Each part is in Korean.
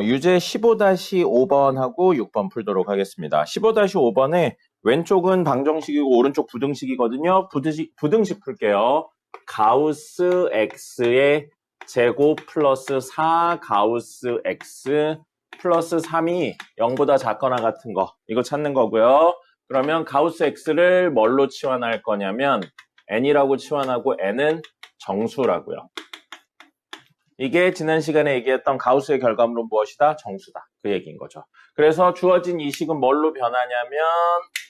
유제 15-5번하고 6번 풀도록 하겠습니다. 15-5번에 왼쪽은 방정식이고 오른쪽 부등식이거든요. 부등식 풀게요. 가우스 x의 제곱 플러스 4 가우스 x 플러스 3이 0보다 작거나 같은 거, 이거 찾는 거고요. 그러면 가우스 x를 뭘로 치환할 거냐면 n이라고 치환하고 n은 정수라고요. 이게 지난 시간에 얘기했던 가우스의 결과물은 무엇이다? 정수다. 그 얘기인 거죠. 그래서 주어진 이 식은 뭘로 변하냐면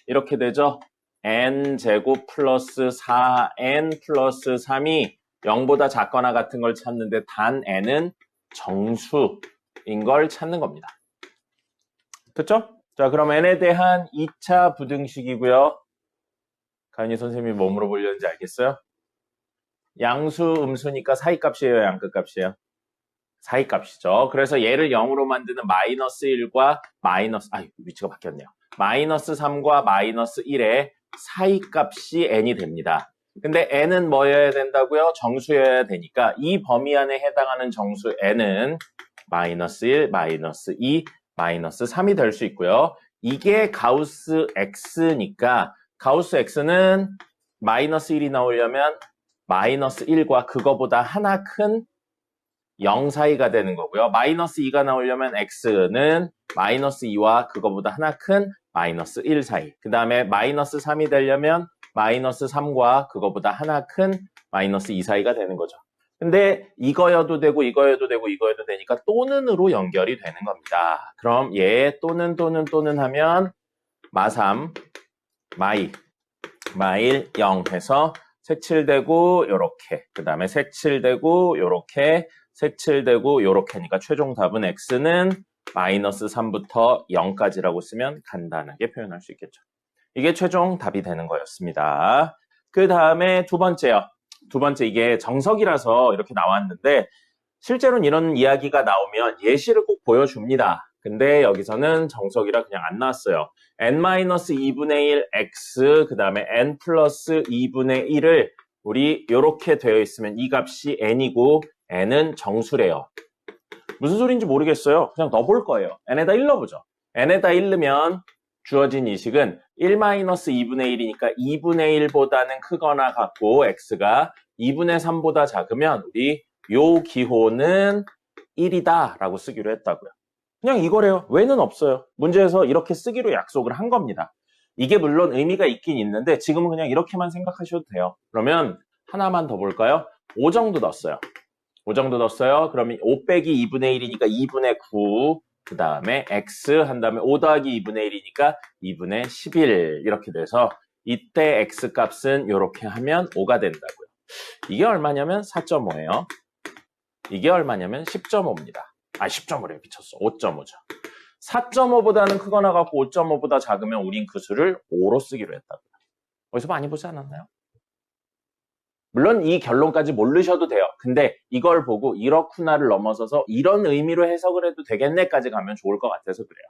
이렇게 되죠. n제곱 플러스 4n 플러스 3이 0보다 작거나 같은 걸 찾는데 단 n은 정수인 걸 찾는 겁니다. 됐죠? 자, 그럼 n에 대한 2차 부등식이고요. 가은이 선생님이 뭐 물어보려는지 알겠어요? 양수, 음수니까 사이값이에요, 양끝값이에요? 사이값이죠. 그래서 얘를 0으로 만드는 마이너스 1과 위치가 바뀌었네요. 마이너스 3과 마이너스 1의 사이값이 n이 됩니다. 근데 n은 뭐여야 된다고요? 정수여야 되니까 이 범위 안에 해당하는 정수 n은 마이너스 1, 마이너스 2, 마이너스 3이 될 수 있고요. 이게 가우스 x니까 가우스 x는 마이너스 1이 나오려면 마이너스 1과 그거보다 하나 큰 0 사이가 되는 거고요. 마이너스 2가 나오려면 x는 마이너스 2와 그거보다 하나 큰 마이너스 1 사이. 그 다음에 마이너스 3이 되려면 마이너스 3과 그거보다 하나 큰 마이너스 2 사이가 되는 거죠. 근데 이거여도 되고 이거여도 되고 이거여도 되니까 또는으로 연결이 되는 겁니다. 그럼 얘 또는 하면 마3, 마일 0 해서 색칠되고 요렇게, 그 다음에 색칠되고 요렇게, 색칠되고 요렇게니까 최종 답은 x는 마이너스 3부터 0까지라고 쓰면 간단하게 표현할 수 있겠죠. 이게 최종 답이 되는 거였습니다. 그 다음에 두 번째요. 두 번째, 이게 정석이라서 이렇게 나왔는데 실제로는 이런 이야기가 나오면 예시를 꼭 보여줍니다. 근데 여기서는 정석이라 그냥 안 나왔어요. n-2분의 1 x 그 다음에 n 플러스 2분의 1을 우리 이렇게 되어 있으면 이 값이 n이고 n은 정수래요. 무슨 소리인지 모르겠어요. 그냥 넣어볼 거예요. n에다 1 넣어보죠. n에다 1 넣으면 주어진 이 식은 1-2분의 1이니까 2분의 1보다는 크거나 같고 x가 2분의 3보다 작으면 우리 요 기호는 1이다 라고 쓰기로 했다고요. 그냥 이거래요. 왜는 없어요. 문제에서 이렇게 쓰기로 약속을 한 겁니다. 이게 물론 의미가 있긴 있는데 지금은 그냥 이렇게만 생각하셔도 돼요. 그러면 하나만 더 볼까요? 5 정도 넣었어요. 5 정도 넣었어요. 그러면 5 빼기 2분의 1이니까 2분의 9, 그 다음에 x 한 다음에 5 더하기 2분의 1이니까 2분의 11 이렇게 돼서 이때 x 값은 이렇게 하면 5가 된다고요. 이게 얼마냐면 4.5예요. 이게 얼마냐면 10.5입니다. 10.5래 미쳤어. 5.5죠. 4.5보다는 크거나 같고 5.5보다 작으면 우린 그 수를 5로 쓰기로 했다고요. 어디서 많이 보지 않았나요? 물론 이 결론까지 모르셔도 돼요. 근데 이걸 보고 이렇구나를 넘어서서 이런 의미로 해석을 해도 되겠네까지 가면 좋을 것 같아서 그래요.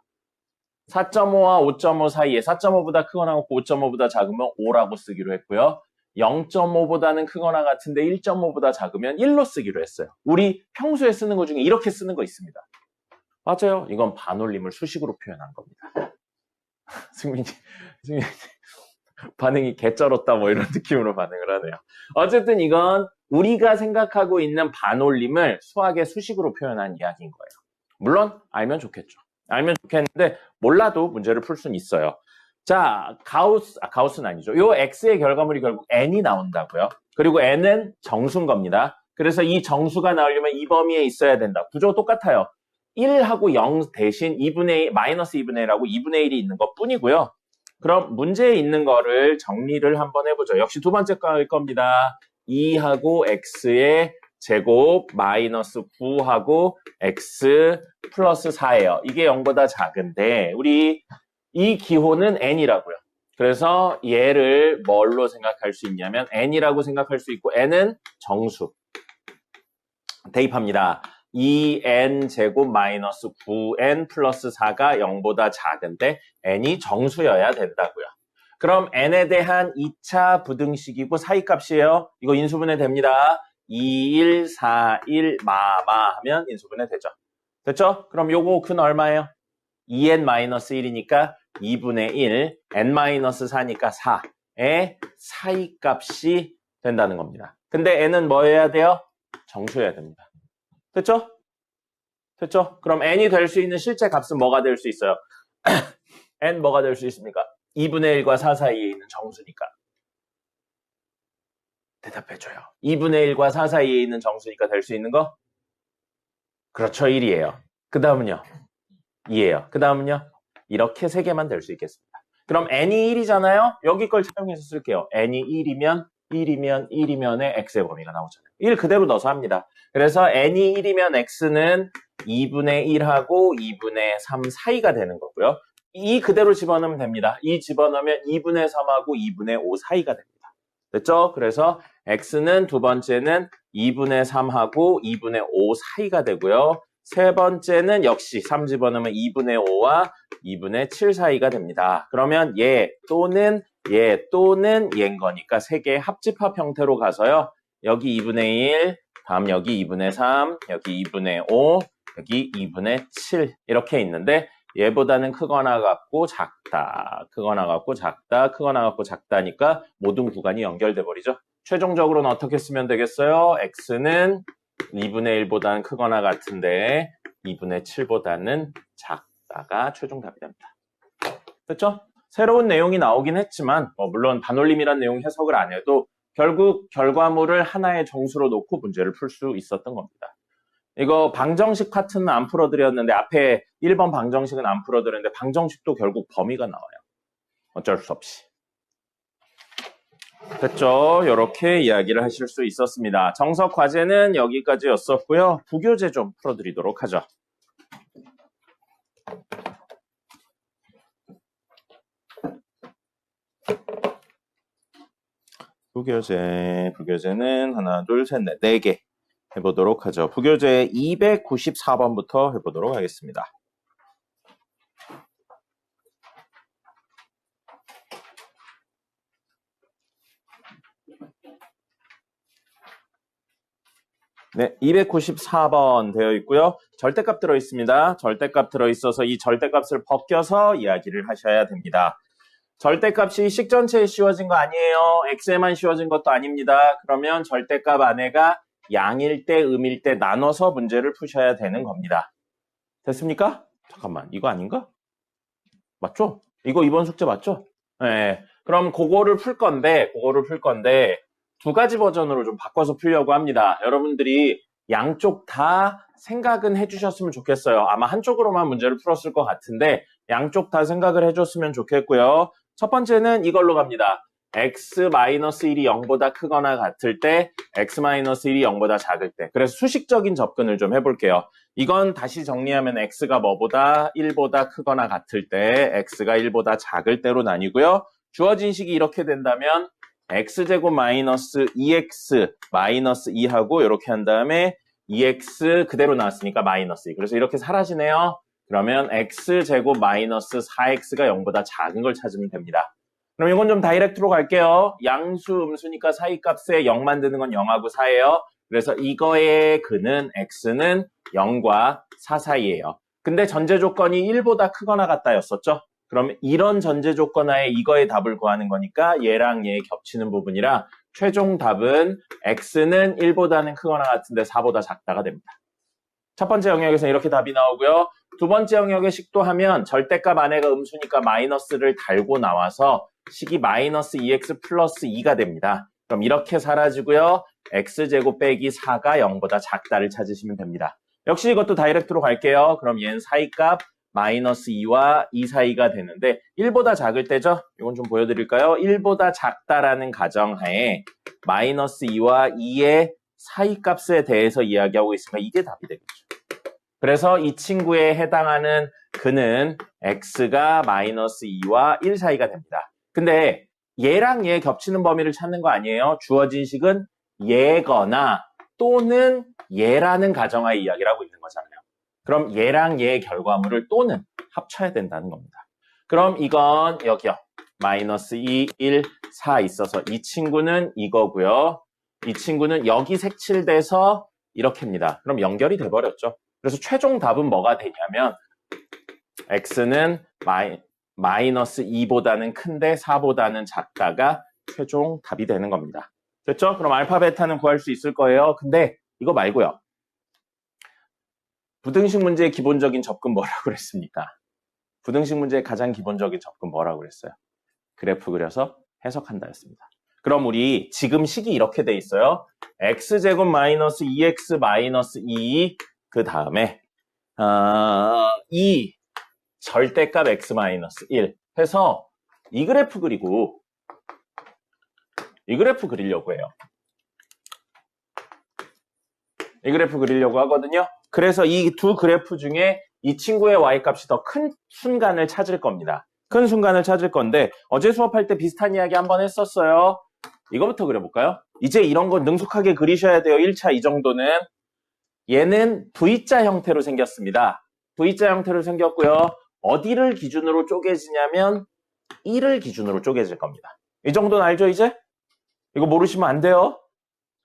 4.5와 5.5 사이에 4.5보다 크거나 같고 5.5보다 작으면 5라고 쓰기로 했고요. 0.5보다는 크거나 같은데 1.5보다 작으면 1로 쓰기로 했어요. 우리 평소에 쓰는 것 중에 이렇게 쓰는 거 있습니다. 맞아요. 이건 반올림을 수식으로 표현한 겁니다. 승민이 반응이 개쩔었다 뭐 이런 느낌으로 반응을 하네요. 어쨌든 이건 우리가 생각하고 있는 반올림을 수학의 수식으로 표현한 이야기인 거예요. 물론 알면 좋겠죠. 알면 좋겠는데 몰라도 문제를 풀 수는 있어요. 자, 가우스는 아니죠. 요 x의 결과물이 결국 n이 나온다고요. 그리고 n은 정수인 겁니다. 그래서 이 정수가 나오려면 이 범위에 있어야 된다. 구조가 똑같아요. 1하고 0 대신 2분의 1, 마이너스 2분의 1하고 2분의 1이 있는 것 뿐이고요. 그럼 문제에 있는 거를 정리를 한번 해보죠. 역시 두 번째 거일 겁니다. 2하고 x의 제곱 마이너스 9하고 x 플러스 4예요. 이게 0보다 작은데 우리 이 기호는 n이라고요. 그래서 얘를 뭘로 생각할 수 있냐면 n이라고 생각할 수 있고 n은 정수. 대입합니다. 2n 제곱 마이너스 9n 플러스 4가 0보다 작은데 n이 정수여야 된다고요. 그럼 n에 대한 2차 부등식이고 사이값이에요. 이거 인수분해 됩니다. 2, 1, 4, 1, 마마 하면 인수분해 되죠. 됐죠? 그럼 요거 근 얼마예요? 2n-1이니까 2분의 1, n-4니까 4의 사이값이 된다는 겁니다. 근데 n은 뭐 해야 돼요? 정수해야 됩니다. 됐죠? 됐죠? 그럼 n이 될 수 있는 실제 값은 뭐가 될 수 있어요? n 뭐가 될 수 있습니까? 2분의 1과 4 사이에 있는 정수니까. 대답해줘요. 2분의 1과 4 사이에 있는 정수니까 될 수 있는 거? 그렇죠, 1이에요. 그 다음은요? 2예요. 그 다음은요? 이렇게 3개만 될 수 있겠습니다. 그럼 n이 1이잖아요? 여기 걸 차용해서 쓸게요. n이 1이면의 x의 범위가 나오잖아요. 1 그대로 넣어서 합니다. 그래서 n이 1이면 x는 2분의 1하고 2분의 3 사이가 되는 거고요. 이 그대로 집어넣으면 됩니다. 이 집어넣으면 2분의 3하고 2분의 5 사이가 됩니다. 됐죠? 그래서 x는 두 번째는 2분의 3하고 2분의 5 사이가 되고요. 세 번째는 역시 3 집어넣으면 2분의 5와 2분의 7 사이가 됩니다. 그러면 얘 또는 얘인 거니까 세 개의 합집합 형태로 가서요. 여기 2분의 1, 다음 여기 2분의 3, 여기 2분의 5, 여기 2분의 7 이렇게 있는데 얘보다는 크거나 같고 작다, 크거나 같고 작다, 크거나 같고 작다니까 모든 구간이 연결돼 버리죠. 최종적으로는 어떻게 쓰면 되겠어요? x는 2분의 1보다는 크거나 같은데 2분의 7보다는 작다가 최종 답이 됩니다. 됐죠? 새로운 내용이 나오긴 했지만 물론 반올림이란 내용 해석을 안 해도 결국 결과물을 하나의 정수로 놓고 문제를 풀 수 있었던 겁니다. 이거 방정식 파트는 안 풀어드렸는데 앞에 1번 방정식은 안 풀어드렸는데 방정식도 결국 범위가 나와요. 어쩔 수 없이. 됐죠? 이렇게 이야기를 하실 수 있었습니다. 정석 과제는 여기까지였었고요. 부교재 좀 풀어드리도록 하죠. 부교재는 하나, 둘, 셋, 넷, 4개 해보도록 하죠. 부교재 294번부터 해보도록 하겠습니다. 네, 294번 되어 있고요. 절대값 들어있습니다. 절대값 들어있어서 이 절대값을 벗겨서 이야기를 하셔야 됩니다. 절대값이 식 전체에 씌워진 거 아니에요. x에만 씌워진 것도 아닙니다. 그러면 절대값 안에가 양일 때, 음일 때 나눠서 문제를 푸셔야 되는 겁니다. 됐습니까? 잠깐만, 이거 아닌가? 맞죠? 이거 이번 숙제 맞죠? 네. 그럼 그거를 풀 건데 두 가지 버전으로 좀 바꿔서 풀려고 합니다. 여러분들이 양쪽 다 생각은 해주셨으면 좋겠어요. 아마 한쪽으로만 문제를 풀었을 것 같은데 양쪽 다 생각을 해줬으면 좋겠고요. 첫 번째는 이걸로 갑니다. x-1이 0보다 크거나 같을 때 x-1이 0보다 작을 때. 그래서 수식적인 접근을 좀 해볼게요. 이건 다시 정리하면 x가 뭐보다 1보다 크거나 같을 때 x가 1보다 작을 때로 나뉘고요. 주어진 식이 이렇게 된다면 x제곱 마이너스 2x 마이너스 2하고 이렇게 한 다음에 2x 그대로 나왔으니까 마이너스 2. 그래서 이렇게 사라지네요. 그러면 x제곱 마이너스 4x가 0보다 작은 걸 찾으면 됩니다. 그럼 이건 좀 다이렉트로 갈게요. 양수, 음수니까 사이값에 0 만드는 건 0하고 4예요. 그래서 이거의 근은 x는 0과 4 사이예요. 근데 전제 조건이 1보다 크거나 같다였었죠? 그럼 이런 전제 조건 하에 이거의 답을 구하는 거니까 얘랑 얘 겹치는 부분이라 최종 답은 x는 1보다는 크거나 같은데 4보다 작다가 됩니다. 첫 번째 영역에서 이렇게 답이 나오고요. 두 번째 영역의 식도 하면 절대값 안에가 음수니까 마이너스를 달고 나와서 식이 마이너스 2x 플러스 2가 됩니다. 그럼 이렇게 사라지고요. x제곱 빼기 4가 0보다 작다를 찾으시면 됩니다. 역시 이것도 다이렉트로 갈게요. 그럼 얘는 사이값 마이너스 2와 2 사이가 되는데 1보다 작을 때죠? 이건 좀 보여드릴까요? 1보다 작다라는 가정하에 마이너스 2와 2의 사이값에 대해서 이야기하고 있으니까 이게 답이 되겠죠. 그래서 이 친구에 해당하는 근은 x가 마이너스 2와 1 사이가 됩니다. 근데 얘랑 얘 겹치는 범위를 찾는 거 아니에요? 주어진 식은 얘거나 또는 얘라는 가정하에 이야기를 하고 있는 거잖아요. 그럼 얘랑 얘의 결과물을 또는 합쳐야 된다는 겁니다. 그럼 이건 여기요. 마이너스 2, 1, 4 있어서 이 친구는 이거고요. 이 친구는 여기 색칠돼서 이렇게입니다. 그럼 연결이 돼버렸죠. 그래서 최종 답은 뭐가 되냐면 x는 마이너스 2보다는 큰데 4보다는 작다가 최종 답이 되는 겁니다. 됐죠? 그럼 알파, 베타는 구할 수 있을 거예요. 근데 이거 말고요. 부등식 문제의 기본적인 접근 뭐라고 그랬습니까? 부등식 문제의 가장 기본적인 접근 뭐라고 그랬어요? 그래프 그려서 해석한다 였습니다. 그럼 우리 지금 식이 이렇게 돼 있어요. x제곱 마이너스 2x 마이너스 2 그 다음에 2 절대값 x 마이너스 1 해서 이 그래프 그리고 이 그래프 그리려고 해요. 이 그래프 그리려고 하거든요. 그래서 이 두 그래프 중에 이 친구의 y값이 더 큰 순간을 찾을 겁니다. 큰 순간을 찾을 건데 어제 수업할 때 비슷한 이야기 한번 했었어요. 이거부터 그려볼까요? 이제 이런 거 능숙하게 그리셔야 돼요. 1차 이 정도는. 얘는 V자 형태로 생겼습니다. V자 형태로 생겼고요. 어디를 기준으로 쪼개지냐면 1을 기준으로 쪼개질 겁니다. 이 정도는 알죠 이제? 이거 모르시면 안 돼요.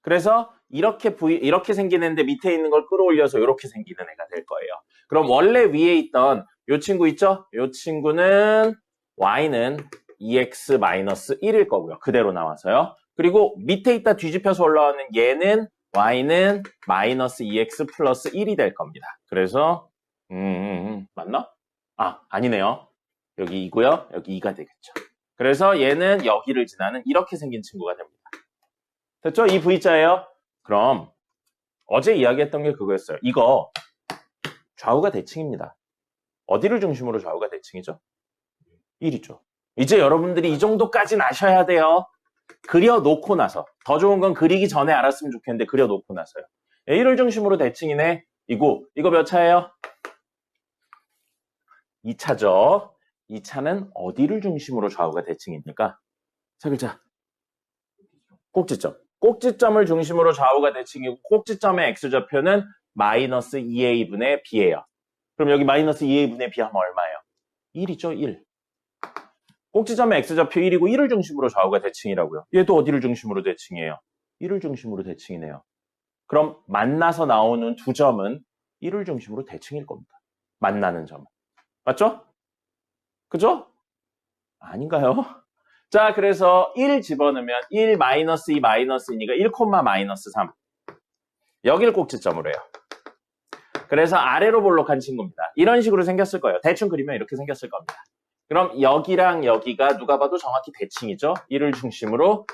그래서 이렇게 생기는데 밑에 있는 걸 끌어올려서 이렇게 생기는 애가 될 거예요. 그럼 원래 위에 있던 이 친구 있죠? 이 친구는 y는 2x-1일 거고요. 그대로 나와서요. 그리고 밑에 있다 뒤집혀서 올라오는 얘는 y는 마이너스 2x 플러스 1이 될 겁니다. 그래서 맞나? 아니네요. 여기 2고요. 여기 2가 되겠죠. 그래서 얘는 여기를 지나는 이렇게 생긴 친구가 됩니다. 됐죠? 이 V자예요. 그럼 어제 이야기했던 게 그거였어요. 이거 좌우가 대칭입니다. 어디를 중심으로 좌우가 대칭이죠? 1이죠. 이제 여러분들이 이 정도까지는 아셔야 돼요. 그려놓고 나서. 더 좋은 건 그리기 전에 알았으면 좋겠는데 그려놓고 나서요. 1을 중심으로 대칭이네. 이거 몇 차예요? 2차죠. 2차는 어디를 중심으로 좌우가 대칭입니까? 세 글자. 꼭지점. 꼭지점을 중심으로 좌우가 대칭이고 꼭지점의 x좌표는 마이너스 2a분의 b예요. 그럼 여기 마이너스 2a분의 b 하면 얼마예요? 1이죠, 1. 꼭지점의 x좌표 1이고 1을 중심으로 좌우가 대칭이라고요. 얘도 어디를 중심으로 대칭이에요? 1을 중심으로 대칭이네요. 그럼 만나서 나오는 두 점은 1을 중심으로 대칭일 겁니다. 만나는 점은. 맞죠? 그죠? 아닌가요? 자, 그래서 1 집어넣으면 1 마이너스 2 마이너스 2니까 1 마이너스 3. 여기를 꼭지점으로 해요. 그래서 아래로 볼록한 친구입니다. 이런 식으로 생겼을 거예요. 대충 그리면 이렇게 생겼을 겁니다. 그럼 여기랑 여기가 누가 봐도 정확히 대칭이죠? 1을 중심으로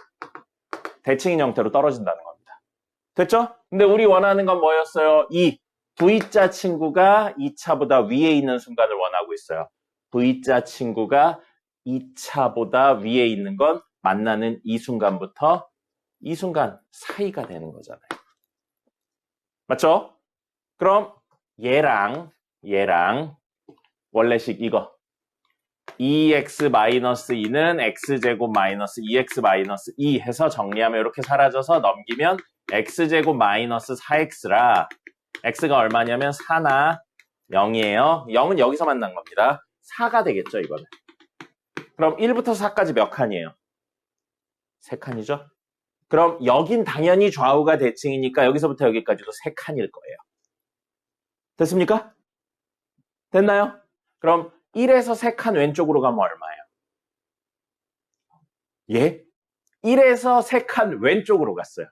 대칭인 형태로 떨어진다는 겁니다. 됐죠? 근데 우리 원하는 건 뭐였어요? 이 V자 친구가 2차보다 위에 있는 순간을 원하고 있어요. V자 친구가 2차보다 위에 있는 건 만나는 이 순간부터 이 순간 사이가 되는 거잖아요. 맞죠? 그럼 얘랑 원래식 이거 2x-2는 x제곱 마이너스 2x-2 해서 정리하면 이렇게 사라져서 넘기면 x제곱 마이너스 4x라 x가 얼마냐면 4나 0이에요. 0은 여기서 만난 겁니다. 4가 되겠죠, 이거는. 그럼 1부터 4까지 몇 칸이에요? 3칸이죠? 그럼 여긴 당연히 좌우가 대칭이니까 여기서부터 여기까지도 3칸일 거예요. 됐습니까? 됐나요? 그럼 1에서 3칸 왼쪽으로 가면 얼마예요? 예? 1에서 3칸 왼쪽으로 갔어요.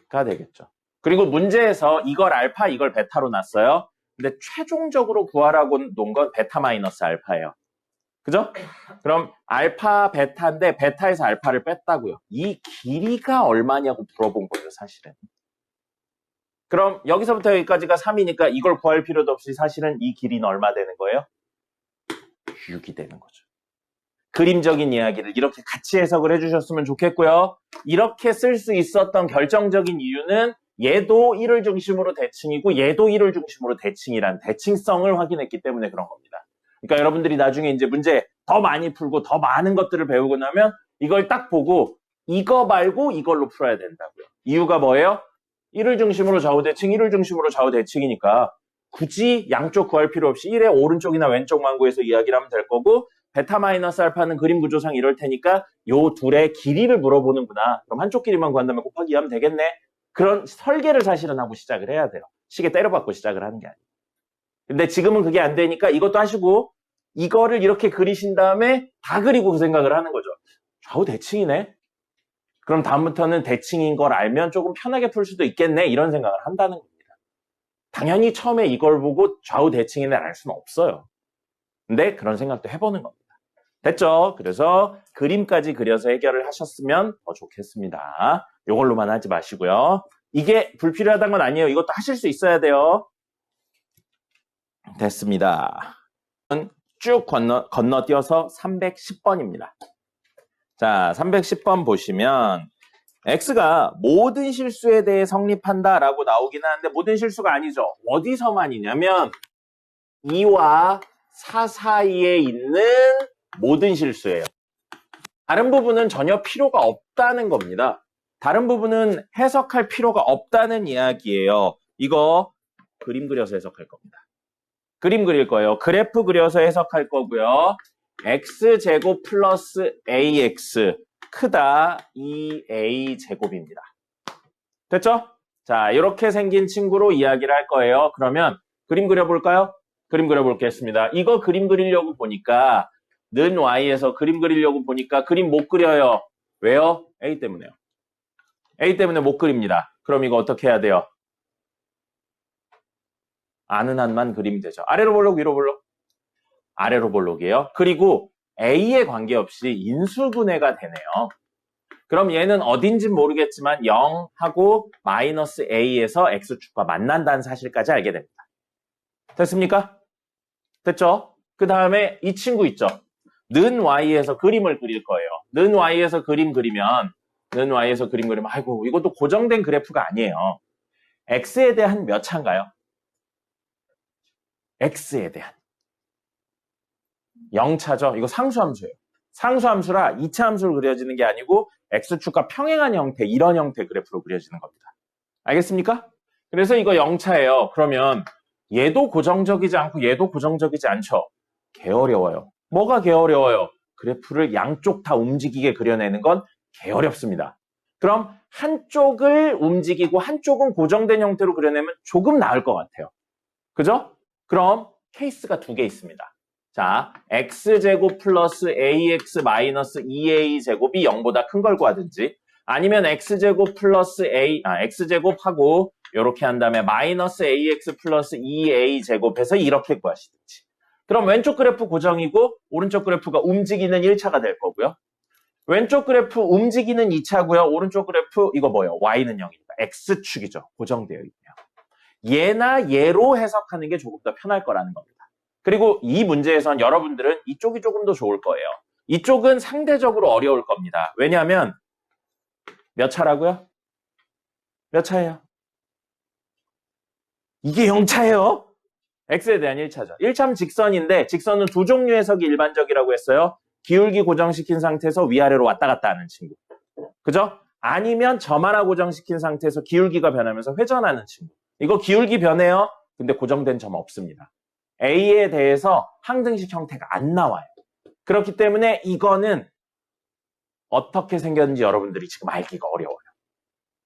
가 되겠죠. 그리고 문제에서 이걸 알파, 이걸 베타로 놨어요. 근데 최종적으로 구하라고 놓은 건 베타 마이너스 알파예요. 그죠? 그럼 알파, 베타인데 베타에서 알파를 뺐다고요. 이 길이가 얼마냐고 물어본 거예요, 사실은. 그럼 여기서부터 여기까지가 3이니까 이걸 구할 필요도 없이 사실은 이 길이는 얼마 되는 거예요? 6이 되는 거죠. 그림적인 이야기를 이렇게 같이 해석을 해주셨으면 좋겠고요. 이렇게 쓸 수 있었던 결정적인 이유는 얘도 1을 중심으로 대칭이고 얘도 1을 중심으로 대칭이란 대칭성을 확인했기 때문에 그런 겁니다. 그러니까 여러분들이 나중에 이제 문제 더 많이 풀고 더 많은 것들을 배우고 나면 이걸 딱 보고 이거 말고 이걸로 풀어야 된다고요. 이유가 뭐예요? 1을 중심으로 좌우 대칭, 1을 중심으로 좌우 대칭이니까 굳이 양쪽 구할 필요 없이 1의 오른쪽이나 왼쪽만 구해서 이야기를 하면 될 거고 베타 마이너스 알파는 그림 구조상 이럴 테니까 요 둘의 길이를 물어보는구나. 그럼 한쪽 길이만 구한다면 곱하기 2 하면 되겠네. 그런 설계를 사실은 하고 시작을 해야 돼요. 시계 때려받고 시작을 하는 게 아니에요. 근데 지금은 그게 안 되니까 이것도 하시고 이거를 이렇게 그리신 다음에 다 그리고 그 생각을 하는 거죠. 좌우 대칭이네? 그럼 다음부터는 대칭인 걸 알면 조금 편하게 풀 수도 있겠네 이런 생각을 한다는 겁니다. 당연히 처음에 이걸 보고 좌우 대칭이네 알 수는 없어요. 근데 그런 생각도 해보는 겁니다. 됐죠? 그래서 그림까지 그려서 해결을 하셨으면 더 좋겠습니다. 이걸로만 하지 마시고요. 이게 불필요하다는 건 아니에요. 이것도 하실 수 있어야 돼요. 됐습니다. 쭉 건너뛰어서 310번입니다. 자, 310번 보시면 X가 모든 실수에 대해 성립한다 라고 나오긴 하는데 모든 실수가 아니죠. 어디서만이냐면 2와 4 사이에 있는 모든 실수예요. 다른 부분은 전혀 필요가 없다는 겁니다. 다른 부분은 해석할 필요가 없다는 이야기예요. 이거 그림 그려서 해석할 겁니다. 그림 그릴 거예요. 그래프 그려서 해석할 거고요. x제곱 플러스 ax 크다 2a 제곱입니다. 됐죠? 자, 이렇게 생긴 친구로 이야기를 할 거예요. 그러면 그림 그려볼까요? 그림 그려보겠습니다. 이거 그림 그리려고 보니까 는 y에서 그림 그리려고 보니까 그림 못 그려요. 왜요? a 때문에요. a 때문에 못 그립니다. 그럼 이거 어떻게 해야 돼요? 아는 한만 그리면 되죠. 아래로 볼록, 위로 볼록? 아래로 볼록이에요. 그리고 a에 관계없이 인수분해가 되네요. 그럼 얘는 어딘지 모르겠지만 0하고 마이너스 a에서 x축과 만난다는 사실까지 알게 됩니다. 됐습니까? 됐죠? 그 다음에 이 친구 있죠? 는 y에서 그림을 그릴 거예요. 는 y에서 그림 그리면 아이고 이것도 고정된 그래프가 아니에요. x에 대한 몇 차인가요? x에 대한 0차죠. 이거 상수함수예요. 상수함수라 2차 함수로 그려지는 게 아니고 x축과 평행한 형태, 이런 형태 그래프로 그려지는 겁니다. 알겠습니까? 그래서 이거 0차예요. 그러면 얘도 고정적이지 않고 얘도 고정적이지 않죠. 개 어려워요. 뭐가 개 어려워요? 그래프를 양쪽 다 움직이게 그려내는 건 개 어렵습니다. 그럼 한쪽을 움직이고 한쪽은 고정된 형태로 그려내면 조금 나을 것 같아요. 그죠? 그럼 케이스가 두 개 있습니다. 자, x제곱 플러스 ax 마이너스 2a 제곱이 0보다 큰 걸 구하든지 아니면 x제곱 플러스 x제곱하고 이렇게 한 다음에 마이너스 ax 플러스 2a 제곱해서 이렇게 구하시든지. 그럼 왼쪽 그래프 고정이고 오른쪽 그래프가 움직이는 1차가 될 거고요. 왼쪽 그래프 움직이는 2차고요. 오른쪽 그래프 이거 뭐예요? y는 0입니다. x축이죠. 고정되어 있네요. 얘나 얘로 해석하는 게 조금 더 편할 거라는 겁니다. 그리고 이 문제에선 여러분들은 이쪽이 조금 더 좋을 거예요. 이쪽은 상대적으로 어려울 겁니다. 왜냐하면 몇 차라고요? 몇 차예요? 이게 0차예요? x에 대한 1차죠. 1차는 직선인데 직선은 두 종류 해석이 일반적이라고 했어요. 기울기 고정시킨 상태에서 위아래로 왔다 갔다 하는 친구. 그죠? 아니면 점 하나 고정시킨 상태에서 기울기가 변하면서 회전하는 친구. 이거 기울기 변해요. 근데 고정된 점 없습니다. A에 대해서 항등식 형태가 안 나와요. 그렇기 때문에 이거는 어떻게 생겼는지 여러분들이 지금 알기가 어려워요.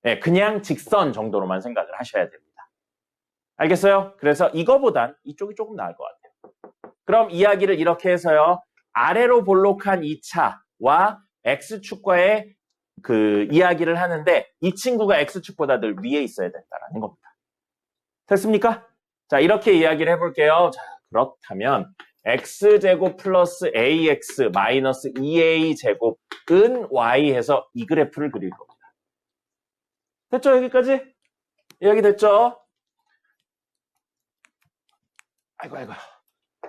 네, 그냥 직선 정도로만 생각을 하셔야 됩니다. 알겠어요? 그래서 이거보단 이쪽이 조금 나을 것 같아요. 그럼 이야기를 이렇게 해서요. 아래로 볼록한 2차와 X축과의 그 이야기를 하는데 이 친구가 X축보다 늘 위에 있어야 된다는 겁니다. 됐습니까? 자, 이렇게 이야기를 해볼게요. 자, 그렇다면 x제곱 플러스 ax 마이너스 2a 제곱은 y 해서 이 그래프를 그릴 겁니다. 됐죠? 여기까지? 이야기 됐죠?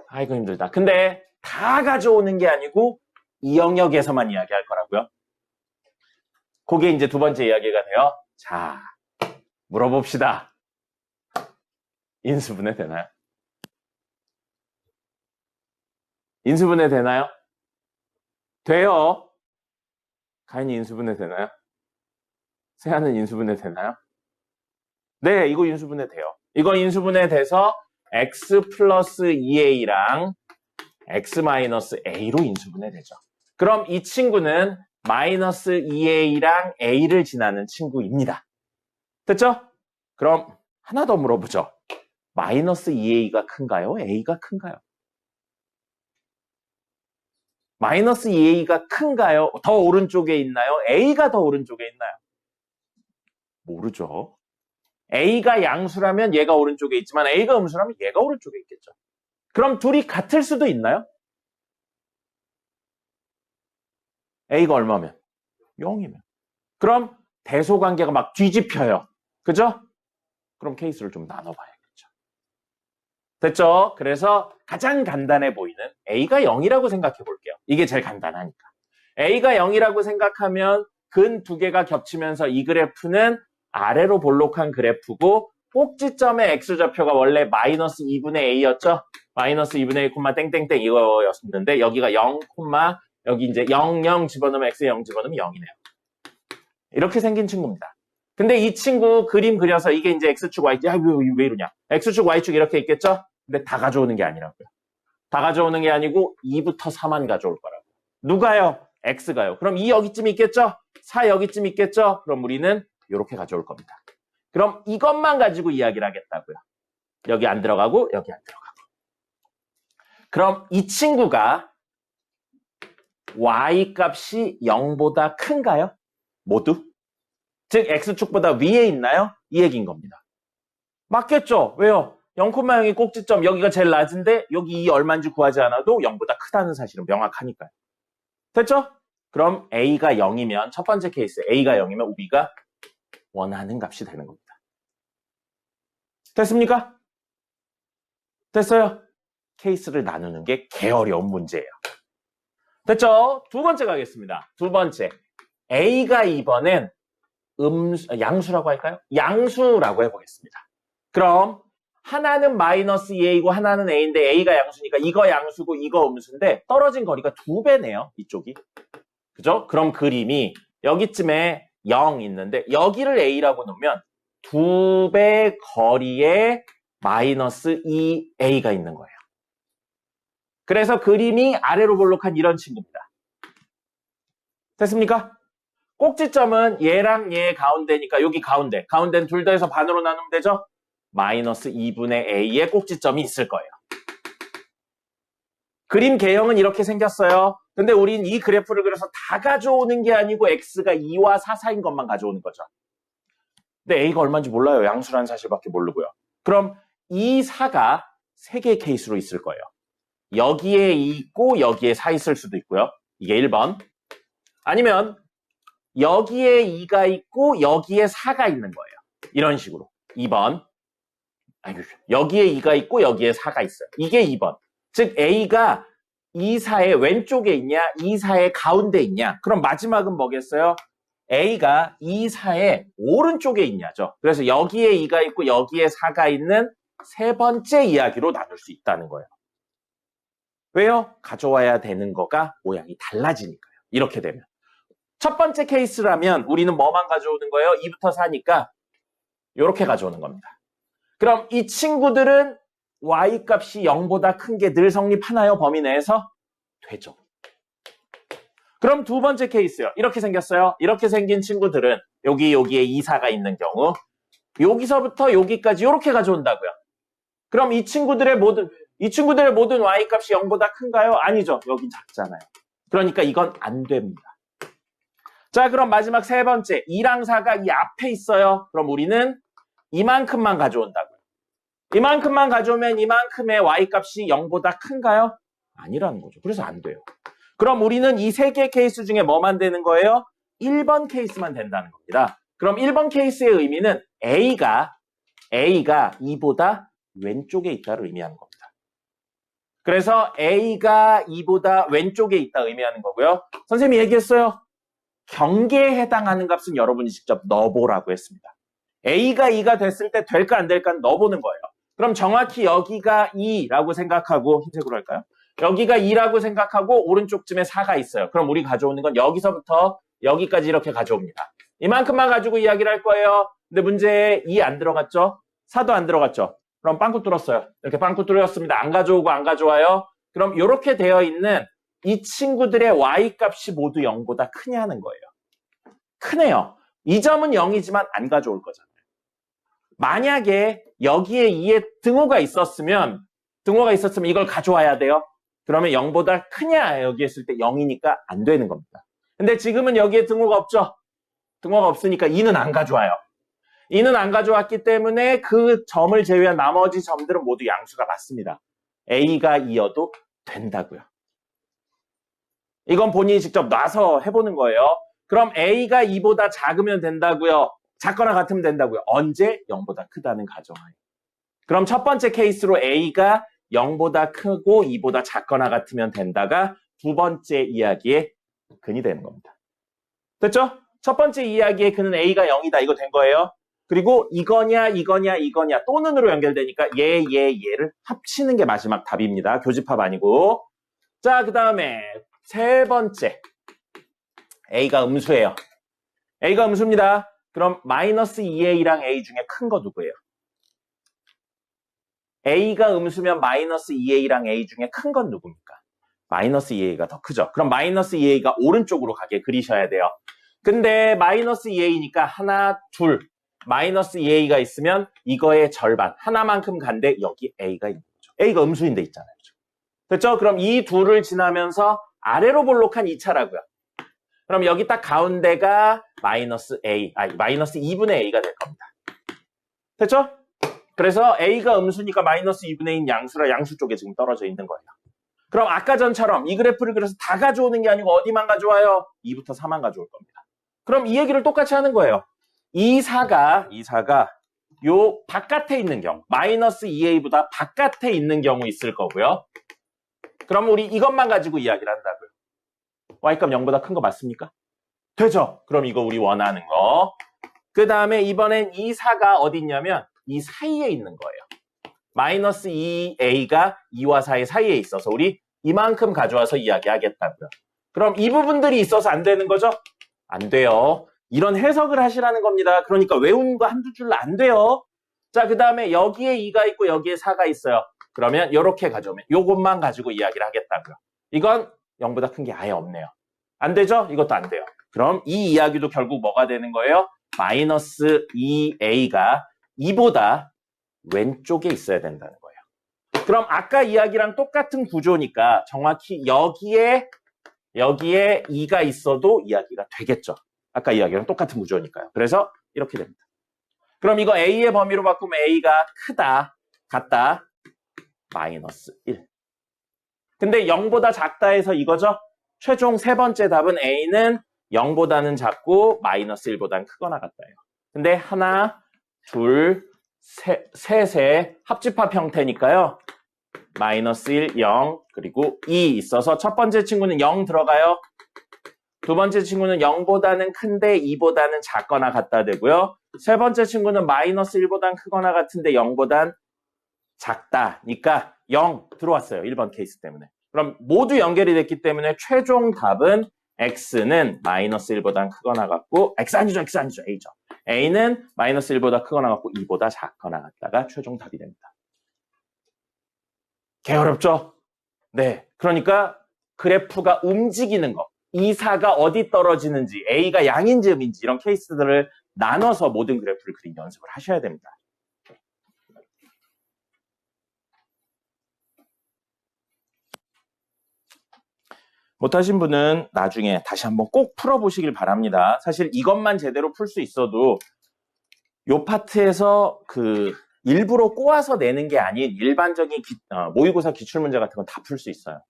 아이고 힘들다. 근데 다 가져오는 게 아니고 이 영역에서만 이야기할 거라고요. 그게 이제 두 번째 이야기가 돼요. 자, 물어봅시다. 인수분해 되나요? 인수분해 되나요? 돼요. 가인이 인수분해 되나요? 세아는 인수분해 되나요? 네, 이거 인수분해 돼요. 이거 인수분해 돼서 x 플러스 2a랑 x 마이너스 a로 인수분해 되죠. 그럼 이 친구는 마이너스 2a랑 a를 지나는 친구입니다. 됐죠? 그럼 하나 더 물어보죠. 마이너스 2a가 큰가요? a가 큰가요? 마이너스 2a가 큰가요? 더 오른쪽에 있나요? a가 더 오른쪽에 있나요? 모르죠. a가 양수라면 얘가 오른쪽에 있지만 a가 음수라면 얘가 오른쪽에 있겠죠. 그럼 둘이 같을 수도 있나요? a가 얼마면? 0이면. 그럼 대소관계가 막 뒤집혀요. 그죠? 그럼 케이스를 좀 나눠봐야겠죠. 됐죠? 그래서 가장 간단해 보이는 a가 0이라고 생각해 볼게요. 이게 제일 간단하니까. a가 0이라고 생각하면 근 두 개가 겹치면서 이 그래프는 아래로 볼록한 그래프고 꼭지점의 x좌표가 원래 마이너스 2분의 a였죠? 마이너스 2분의 1 콤마 땡땡땡 이거였었는데 여기가 0 콤마 여기 이제 0, 0 집어넣으면 x 0 집어넣으면 0이네요. 이렇게 생긴 친구입니다. 근데 이 친구 그림 그려서 이게 이제 x축 y축 왜 이러냐? x축 y축 이렇게 있겠죠? 근데 다 가져오는 게 아니라고요. 다 가져오는 게 아니고 2부터 4만 가져올 거라고요. 누가요? x가요. 그럼 2 여기쯤 있겠죠? 4 여기쯤 있겠죠? 그럼 우리는 이렇게 가져올 겁니다. 그럼 이것만 가지고 이야기를 하겠다고요. 여기 안 들어가고 여기 안 들어가고. 그럼 이 친구가 y 값이 0보다 큰가요? 모두? 즉 x축보다 위에 있나요? 이 얘기인 겁니다. 맞겠죠? 왜요? 0,0이 꼭지점 여기가 제일 낮은데 여기 이 얼마인지 구하지 않아도 0보다 크다는 사실은 명확하니까요. 됐죠? 그럼 a가 0이면 첫 번째 케이스 a가 0이면 우리가 원하는 값이 되는 겁니다. 됐습니까? 됐어요? 케이스를 나누는 게 개어려운 문제예요. 됐죠? 두 번째 가겠습니다. 두 번째 a가 이번엔 양수라고 할까요? 양수라고 해보겠습니다. 그럼 하나는 마이너스 2a이고 하나는 a인데 a가 양수니까 이거 양수고 이거 음수인데 떨어진 거리가 2배네요. 이쪽이. 그죠? 그럼 그림이 여기쯤에 0 있는데 여기를 a라고 놓으면 2배 거리에 마이너스 2a가 있는 거예요. 그래서 그림이 아래로 볼록한 이런 친구입니다. 됐습니까? 꼭지점은 얘랑 얘 가운데니까 여기 가운데는 둘 다 해서 반으로 나누면 되죠? 마이너스 2분의 a의 꼭지점이 있을 거예요. 그림 개형은 이렇게 생겼어요. 근데 우린 이 그래프를 그려서 다 가져오는 게 아니고 x가 2와 4 사이인 것만 가져오는 거죠. 근데 a가 얼마인지 몰라요. 양수라는 사실밖에 모르고요. 그럼 이 4가 3개의 케이스로 있을 거예요. 여기에 2 있고 여기에 4 있을 수도 있고요. 이게 1번. 아니면 여기에 2가 있고 여기에 4가 있는 거예요. 이런 식으로. 2번. 여기에 2가 있고 여기에 4가 있어요. 이게 2번. 즉 A가 2, 4의 왼쪽에 있냐 2, 4의 가운데 있냐. 그럼 마지막은 뭐겠어요? A가 2, 4의 오른쪽에 있냐죠. 그래서 여기에 2가 있고 여기에 4가 있는 세 번째 이야기로 나눌 수 있다는 거예요. 왜요? 가져와야 되는 거가 모양이 달라지니까요. 이렇게 되면. 첫 번째 케이스라면 우리는 뭐만 가져오는 거예요? 2부터 4니까 이렇게 가져오는 겁니다. 그럼 이 친구들은 y값이 0보다 큰 게 늘 성립하나요? 범위 내에서? 되죠. 그럼 두 번째 케이스요. 이렇게 생겼어요. 이렇게 생긴 친구들은 여기에 2, 4가 있는 경우 여기서부터 여기까지 이렇게 가져온다고요. 그럼 이 친구들의 모든 y값이 0보다 큰가요? 아니죠. 여긴 작잖아요. 그러니까 이건 안 됩니다. 자, 그럼 마지막 세 번째 2랑 4가 이 앞에 있어요. 그럼 우리는 이만큼만 가져온다고요. 이만큼만 가져오면 이만큼의 y값이 0보다 큰가요? 아니라는 거죠. 그래서 안 돼요. 그럼 우리는 이 세 개의 케이스 중에 뭐만 되는 거예요? 1번 케이스만 된다는 겁니다. 그럼 1번 케이스의 의미는 A가 2보다 왼쪽에 있다를 의미하는 겁니다. 그래서 A가 2보다 왼쪽에 있다 의미하는 거고요. 선생님이 얘기했어요. 경계에 해당하는 값은 여러분이 직접 넣어보라고 했습니다. A가 2가 됐을 때 될까 안 될까 넣어보는 거예요. 그럼 정확히 여기가 2라고 생각하고 흰색으로 할까요? 여기가 2라고 생각하고 오른쪽쯤에 4가 있어요. 그럼 우리 가져오는 건 여기서부터 여기까지 이렇게 가져옵니다. 이만큼만 가지고 이야기를 할 거예요. 근데 문제에 2 안 들어갔죠? 4도 안 들어갔죠? 그럼 빵꾸 뚫었어요. 이렇게 빵꾸 뚫렸습니다. 안 가져오고 안 가져와요. 그럼 이렇게 되어 있는 이 친구들의 y값이 모두 0보다 크냐는 거예요. 크네요. 이 점은 0이지만 안 가져올 거잖아요. 만약에 여기에 2의 등호가 있었으면 이걸 가져와야 돼요. 그러면 0보다 크냐 여기 했을 때 0이니까 안 되는 겁니다. 근데 지금은 여기에 등호가 없죠. 등호가 없으니까 2는 안 가져와요. 2는 안 가져왔기 때문에 그 점을 제외한 나머지 점들은 모두 양수가 맞습니다. A가 2여도 된다고요. 이건 본인이 직접 놔서 해보는 거예요. 그럼 A가 2보다 작으면 된다고요. 작거나 같으면 된다고요. 언제? 0보다 크다는 가정하에. 그럼 첫 번째 케이스로 A가 0보다 크고 2보다 작거나 같으면 된다가 두 번째 이야기의 근이 되는 겁니다. 됐죠? 첫 번째 이야기의 근은 A가 0이다. 이거 된 거예요. 그리고 이거냐 또는으로 연결되니까 얘를 합치는 게 마지막 답입니다. 교집합 아니고. 자, 그 다음에 세 번째. A가 음수예요. A가 음수입니다. 그럼 마이너스 2A랑 A 중에 큰 거 누구예요? A가 음수면 마이너스 2A랑 A 중에 큰 건 누굽니까? 마이너스 2A가 더 크죠. 그럼 마이너스 2A가 오른쪽으로 가게 그리셔야 돼요. 근데 마이너스 2A니까 하나, 둘. 마이너스 2A가 있으면 이거의 절반. 하나만큼 간데 여기 A가 있는 거죠. A가 음수인데 있잖아요. 됐죠? 그럼 이 둘을 지나면서 아래로 볼록한 2차라고요. 그럼 여기 딱 가운데가 마이너스 2분의 A가 될 겁니다. 됐죠? 그래서 A가 음수니까 마이너스 2분의 1 양수라 양수 쪽에 지금 떨어져 있는 거예요. 그럼 아까 전처럼 이 그래프를 그려서 다 가져오는 게 아니고 어디만 가져와요? 2부터 4만 가져올 겁니다. 그럼 이 얘기를 똑같이 하는 거예요. 이 사가 요 바깥에 있는 경우, 마이너스 2A보다 바깥에 있는 경우 있을 거고요. 그럼 우리 이것만 가지고 이야기를 한다고요. Y값 0보다 큰 거 맞습니까? 되죠? 그럼 이거 우리 원하는 거. 그 다음에 이번엔 이 사가 어디 있냐면 이 사이에 있는 거예요. 마이너스 2A가 2와 4의 사이에 있어서 우리 이만큼 가져와서 이야기하겠다고요. 그럼 이 부분들이 있어서 안 되는 거죠? 안 돼요. 이런 해석을 하시라는 겁니다. 그러니까 외우는 거 한두 줄로 안 돼요. 자, 그 다음에 여기에 2가 있고 여기에 4가 있어요. 그러면 이렇게 가져오면 이것만 가지고 이야기를 하겠다고요. 이건 0보다 큰 게 아예 없네요. 안 되죠? 이것도 안 돼요. 그럼 이 이야기도 결국 뭐가 되는 거예요? 마이너스 2A가 2보다 왼쪽에 있어야 된다는 거예요. 그럼 아까 이야기랑 똑같은 구조니까 정확히 여기에 2가 있어도 이야기가 되겠죠. 아까 이야기랑 똑같은 구조니까요. 그래서 이렇게 됩니다. 그럼 이거 A의 범위로 바꾸면 A가 크다, 같다, 마이너스 1. 근데 0보다 작다 해서 이거죠? 최종 세 번째 답은 A는 0보다는 작고 마이너스 1보다는 크거나 같다예요. 근데 하나, 둘, 셋의 합집합 형태니까요. 마이너스 1, 0, 그리고 2 있어서 첫 번째 친구는 0 들어가요. 두 번째 친구는 0보다는 큰데 2보다는 작거나 같다 되고요. 세 번째 친구는 마이너스 1보다는 크거나 같은데 0보단 작다니까 0 들어왔어요. 1번 케이스 때문에. 그럼 모두 연결이 됐기 때문에 최종 답은 X는 마이너스 1보다 크거나 같고 X 아니죠. A죠. A는 마이너스 1보다 크거나 같고 2보다 작거나 같다가 최종 답이 됩니다. 개어렵죠? 네. 그러니까 그래프가 움직이는 거. 이 사가 어디 떨어지는지, A가 양인지 음인지 이런 케이스들을 나눠서 모든 그래프를 그린 연습을 하셔야 됩니다. 못하신 분은 나중에 다시 한번 꼭 풀어보시길 바랍니다. 사실 이것만 제대로 풀 수 있어도 요 파트에서 일부러 꼬아서 내는 게 아닌 일반적인 모의고사 기출문제 같은 건 다 풀 수 있어요.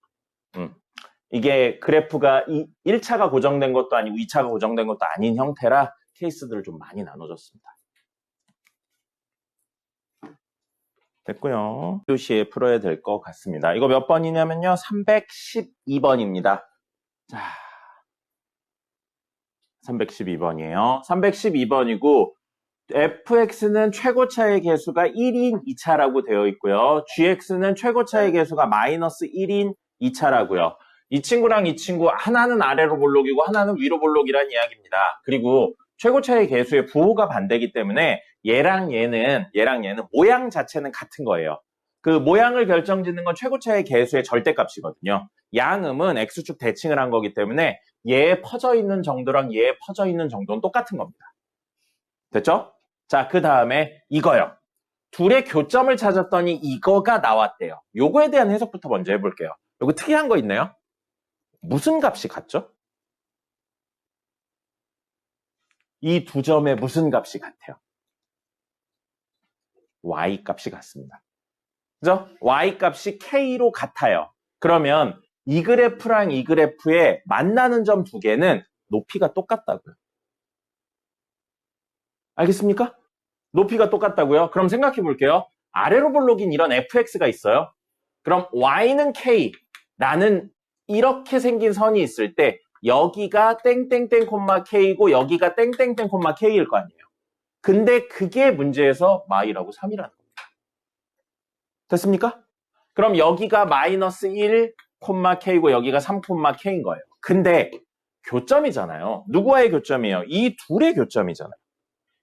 이게 그래프가 1차가 고정된 것도 아니고 2차가 고정된 것도 아닌 형태라 케이스들을 좀 많이 나눠줬습니다. 됐고요. 교시에 풀어야 될 것 같습니다. 이거 몇 번이냐면요. 312번입니다. 자, 312번이에요. 312번이고 fx는 최고차의 개수가 1인 2차라고 되어 있고요. gx는 최고차의 개수가 마이너스 1인 2차라고요. 이 친구랑 이 친구 하나는 아래로 볼록이고 하나는 위로 볼록이란 이야기입니다. 그리고 최고차의 개수의 부호가 반대이기 때문에 얘랑 얘는 모양 자체는 같은 거예요. 그 모양을 결정짓는 건 최고차의 개수의 절대값이거든요. 양음은 x축 대칭을 한 거기 때문에 얘 퍼져 있는 정도랑 얘 퍼져 있는 정도는 똑같은 겁니다. 됐죠? 자, 그 다음에 이거요. 둘의 교점을 찾았더니 이거가 나왔대요. 요거에 대한 해석부터 먼저 해볼게요. 요거 특이한 거 있네요. 무슨 값이 같죠? 이 두 점에 무슨 값이 같아요? y 값이 같습니다. 그죠? y 값이 k로 같아요. 그러면 이 그래프랑 이 그래프의 만나는 점 두 개는 높이가 똑같다고요. 알겠습니까? 높이가 똑같다고요? 그럼 생각해 볼게요. 아래로 볼록인 이런 fx가 있어요. 그럼 y는 k, 나는 이렇게 생긴 선이 있을 때 여기가 땡땡땡 콤마 k이고 여기가 땡땡땡 콤마 k일 거 아니에요. 근데 그게 문제에서 y라고 3이라는 겁니다. 됐습니까? 그럼 여기가 마이너스 1 콤마 k고 여기가 3 콤마 k인 거예요. 근데 교점이잖아요. 누구와의 교점이에요? 이 둘의 교점이잖아요.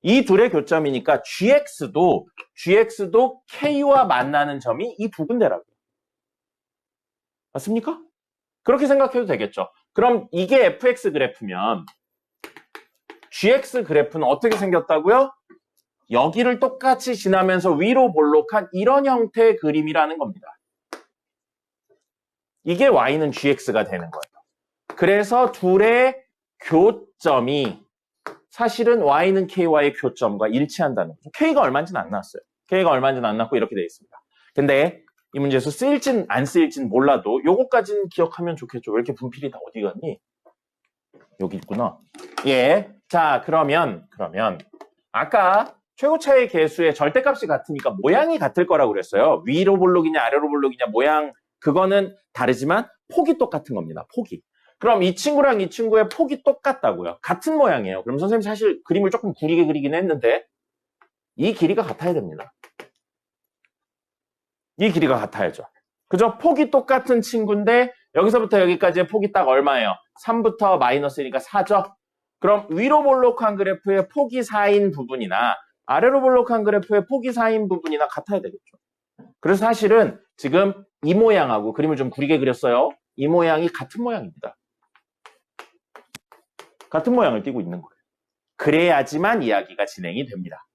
이 둘의 교점이니까 gx도 k와 만나는 점이 이 두 군데라고요. 맞습니까? 그렇게 생각해도 되겠죠. 그럼 이게 fx 그래프면 gx 그래프는 어떻게 생겼다고요? 여기를 똑같이 지나면서 위로 볼록한 이런 형태의 그림이라는 겁니다. 이게 y는 gx가 되는 거예요. 그래서 둘의 교점이 사실은 y는 k와의 교점과 일치한다는 거죠. k가 얼마인지는 안 나왔어요. k가 얼마인지는 안 나왔고 이렇게 되어 있습니다. 근데 이 문제에서 쓰일진 안 쓰일진 몰라도 요거까지는 기억하면 좋겠죠. 왜 이렇게 분필이 다 어디 갔니? 여기 있구나. 예. 자, 그러면 아까 최고차의 계수의 절대값이 같으니까 모양이 같을 거라고 그랬어요. 위로 볼록이냐 아래로 볼록이냐 모양 그거는 다르지만 폭이 똑같은 겁니다. 폭이. 그럼 이 친구랑 이 친구의 폭이 똑같다고요. 같은 모양이에요. 그럼 선생님 사실 그림을 조금 구리게 그리긴 했는데 이 길이가 같아야 됩니다. 이 길이가 같아야죠. 그죠? 폭이 똑같은 친구인데 여기서부터 여기까지의 폭이 딱 얼마예요? 3부터 마이너스 1이니까 4죠? 그럼 위로 볼록한 그래프의 폭이 4인 부분이나 아래로 볼록한 그래프의 폭이 4인 부분이나 같아야 되겠죠. 그래서 사실은 지금 이 모양하고 그림을 좀 구리게 그렸어요. 이 모양이 같은 모양입니다. 같은 모양을 띠고 있는 거예요. 그래야지만 이야기가 진행이 됩니다.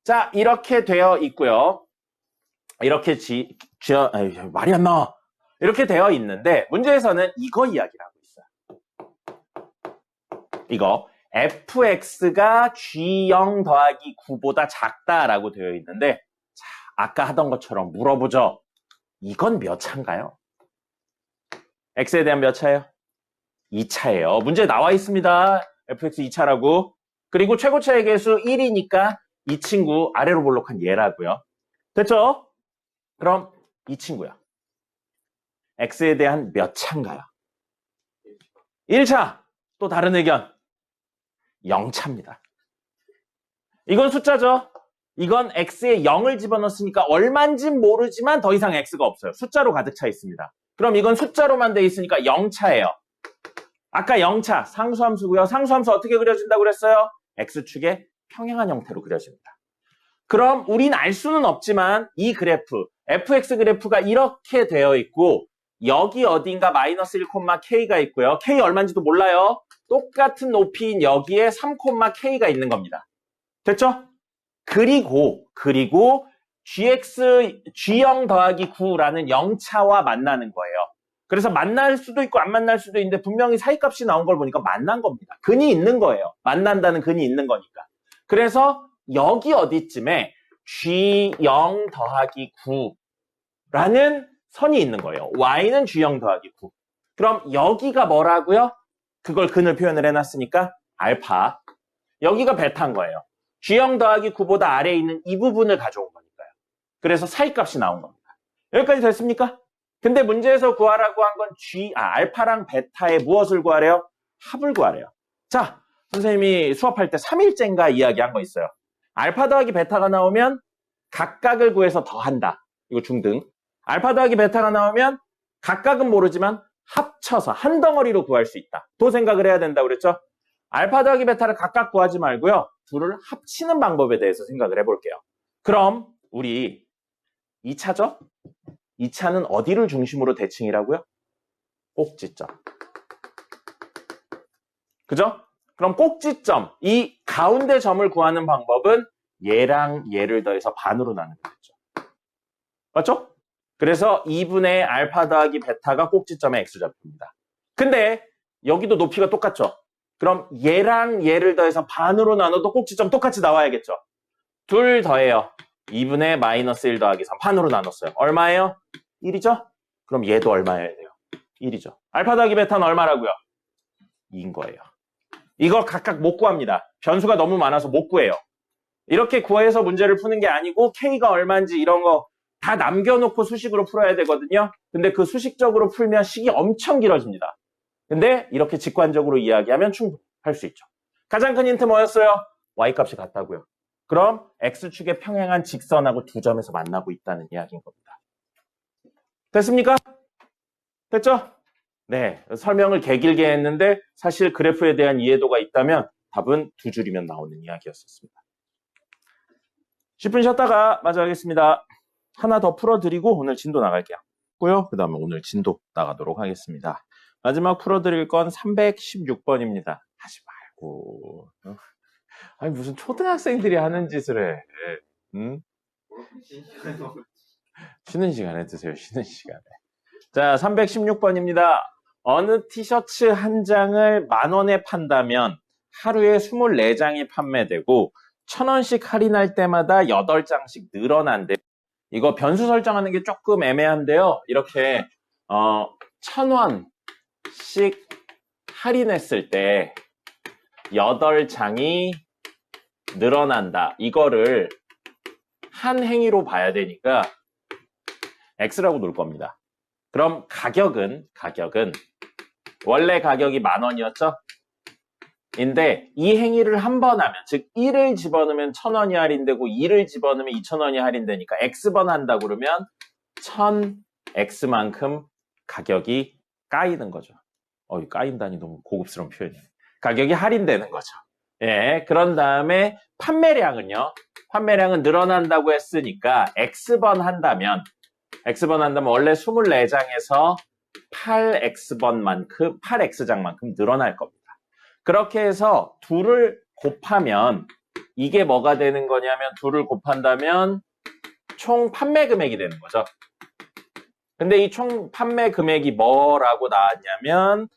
자, 이렇게 되어 있고요. 이렇게 말이 안 나와. 이렇게 되어 있는데 문제에서는 이거 이야기를 하고 있어요. 이거 fx가 g0 더하기 9보다 작다라고 되어 있는데 자, 아까 하던 것처럼 물어보죠. 이건 몇 차인가요? x에 대한 몇 차예요? 2차예요. 문제에 나와 있습니다. fx 2차라고. 그리고 최고차의 계수 1이니까 이 친구 아래로 볼록한 얘라고요. 됐죠? 그럼 이 친구야. x에 대한 몇 차인가요? 1차. 또 다른 의견. 0차입니다. 이건 숫자죠. 이건 x에 0을 집어넣었으니까 얼마인진 모르지만 더 이상 x가 없어요. 숫자로 가득 차 있습니다. 그럼 이건 숫자로만 돼 있으니까 0차예요. 아까 0차 상수함수고요. 상수함수 어떻게 그려진다고 그랬어요? x축의 평행한 형태로 그려집니다. 그럼 우린 알 수는 없지만 이 그래프, fx 그래프가 이렇게 되어 있고 여기 어딘가 마이너스 1, k가 있고요. k 얼마인지도 몰라요. 똑같은 높이인 여기에 3, k가 있는 겁니다. 됐죠? 그리고 g0 더하기 9라는 0차와 만나는 거예요. 그래서 만날 수도 있고 안 만날 수도 있는데 분명히 사이값이 나온 걸 보니까 만난 겁니다. 근이 있는 거예요. 만난다는 근이 있는 거니까. 그래서 여기 어디쯤에 g0 더하기 9라는 선이 있는 거예요. y는 g0 더하기 9. 그럼 여기가 뭐라고요? 그걸 근을 표현을 해놨으니까 알파. 여기가 베타인 거예요. g0 더하기 9보다 아래에 있는 이 부분을 가져온 거니까요. 그래서 사이값이 나온 겁니다. 여기까지 됐습니까? 근데 문제에서 구하라고 한 건 알파랑 베타의 무엇을 구하래요? 합을 구하래요. 자, 선생님이 수업할 때 3일째인가 이야기한 거 있어요. 알파 더하기 베타가 나오면 각각을 구해서 더한다. 이거 중등. 알파 더하기 베타가 나오면 각각은 모르지만 합쳐서 한 덩어리로 구할 수 있다. 또 생각을 해야 된다고 그랬죠? 알파 더하기 베타를 각각 구하지 말고요. 둘을 합치는 방법에 대해서 생각을 해볼게요. 그럼 우리 2차죠? 2차는 어디를 중심으로 대칭이라고요? 꼭지점. 그죠? 그럼 꼭지점, 이 가운데 점을 구하는 방법은 얘랑 얘를 더해서 반으로 나누면 되죠. 맞죠? 그래서 2분의 알파 더하기 베타가 꼭지점의 x좌표입니다. 근데 여기도 높이가 똑같죠? 그럼 얘랑 얘를 더해서 반으로 나눠도 꼭지점 똑같이 나와야겠죠? 둘 더해요. 2분의 마이너스 1 더하기 3 반으로 나눴어요. 얼마예요? 1이죠? 그럼 얘도 얼마여야 돼요? 1이죠. 알파 더하기 베타는 얼마라고요? 2인 거예요. 이거 각각 못 구합니다. 변수가 너무 많아서 못 구해요. 이렇게 구해서 문제를 푸는 게 아니고 K가 얼마인지 이런 거 다 남겨놓고 수식으로 풀어야 되거든요. 근데 그 수식적으로 풀면 식이 엄청 길어집니다. 근데 이렇게 직관적으로 이야기하면 충분히 할 수 있죠. 가장 큰 힌트 뭐였어요? Y값이 같다고요. 그럼 X축에 평행한 직선하고 두 점에서 만나고 있다는 이야기인 겁니다. 됐습니까? 됐죠? 네, 설명을 개길게 했는데 사실 그래프에 대한 이해도가 있다면 답은 두 줄이면 나오는 이야기였었습니다. 10분 쉬었다가 마저 하겠습니다. 하나 더 풀어드리고 오늘 진도 나갈게요. 그 다음에 오늘 진도 나가도록 하겠습니다. 마지막 풀어드릴 건 316번입니다. 하지 말고. 아니 무슨 초등학생들이 하는 짓을 해. 응? 쉬는 시간에 드세요. 쉬는 시간에. 자, 316번입니다. 어느 티셔츠 한 장을 10,000원에 판다면 하루에 24장이 판매되고 1,000원씩 할인할 때마다 8장씩 늘어난대. 이거 변수 설정하는 게 조금 애매한데요. 이렇게 1,000원씩 할인했을 때 8장이 늘어난다. 이거를 한 행위로 봐야 되니까 X라고 놓을 겁니다. 그럼 가격은 원래 가격이 10,000원이었죠? 인데 이 행위를 한 번 하면, 즉 1을 집어넣으면 1,000원이 할인되고 2를 집어넣으면 2,000원이 할인되니까 X번 한다 그러면 1,000X만큼 가격이 까이는 거죠. 까인다니 너무 고급스러운 표현이에요. 가격이 할인되는 거죠. 예, 그런 다음에 판매량은요. 판매량은 늘어난다고 했으니까 X번 한다면 원래 24장에서 8X장만큼 늘어날 겁니다. 그렇게 해서 둘을 곱하면 이게 뭐가 되는 거냐면 둘을 곱한다면 총 판매 금액이 되는 거죠. 근데 이 총 판매 금액이 뭐라고 나왔냐면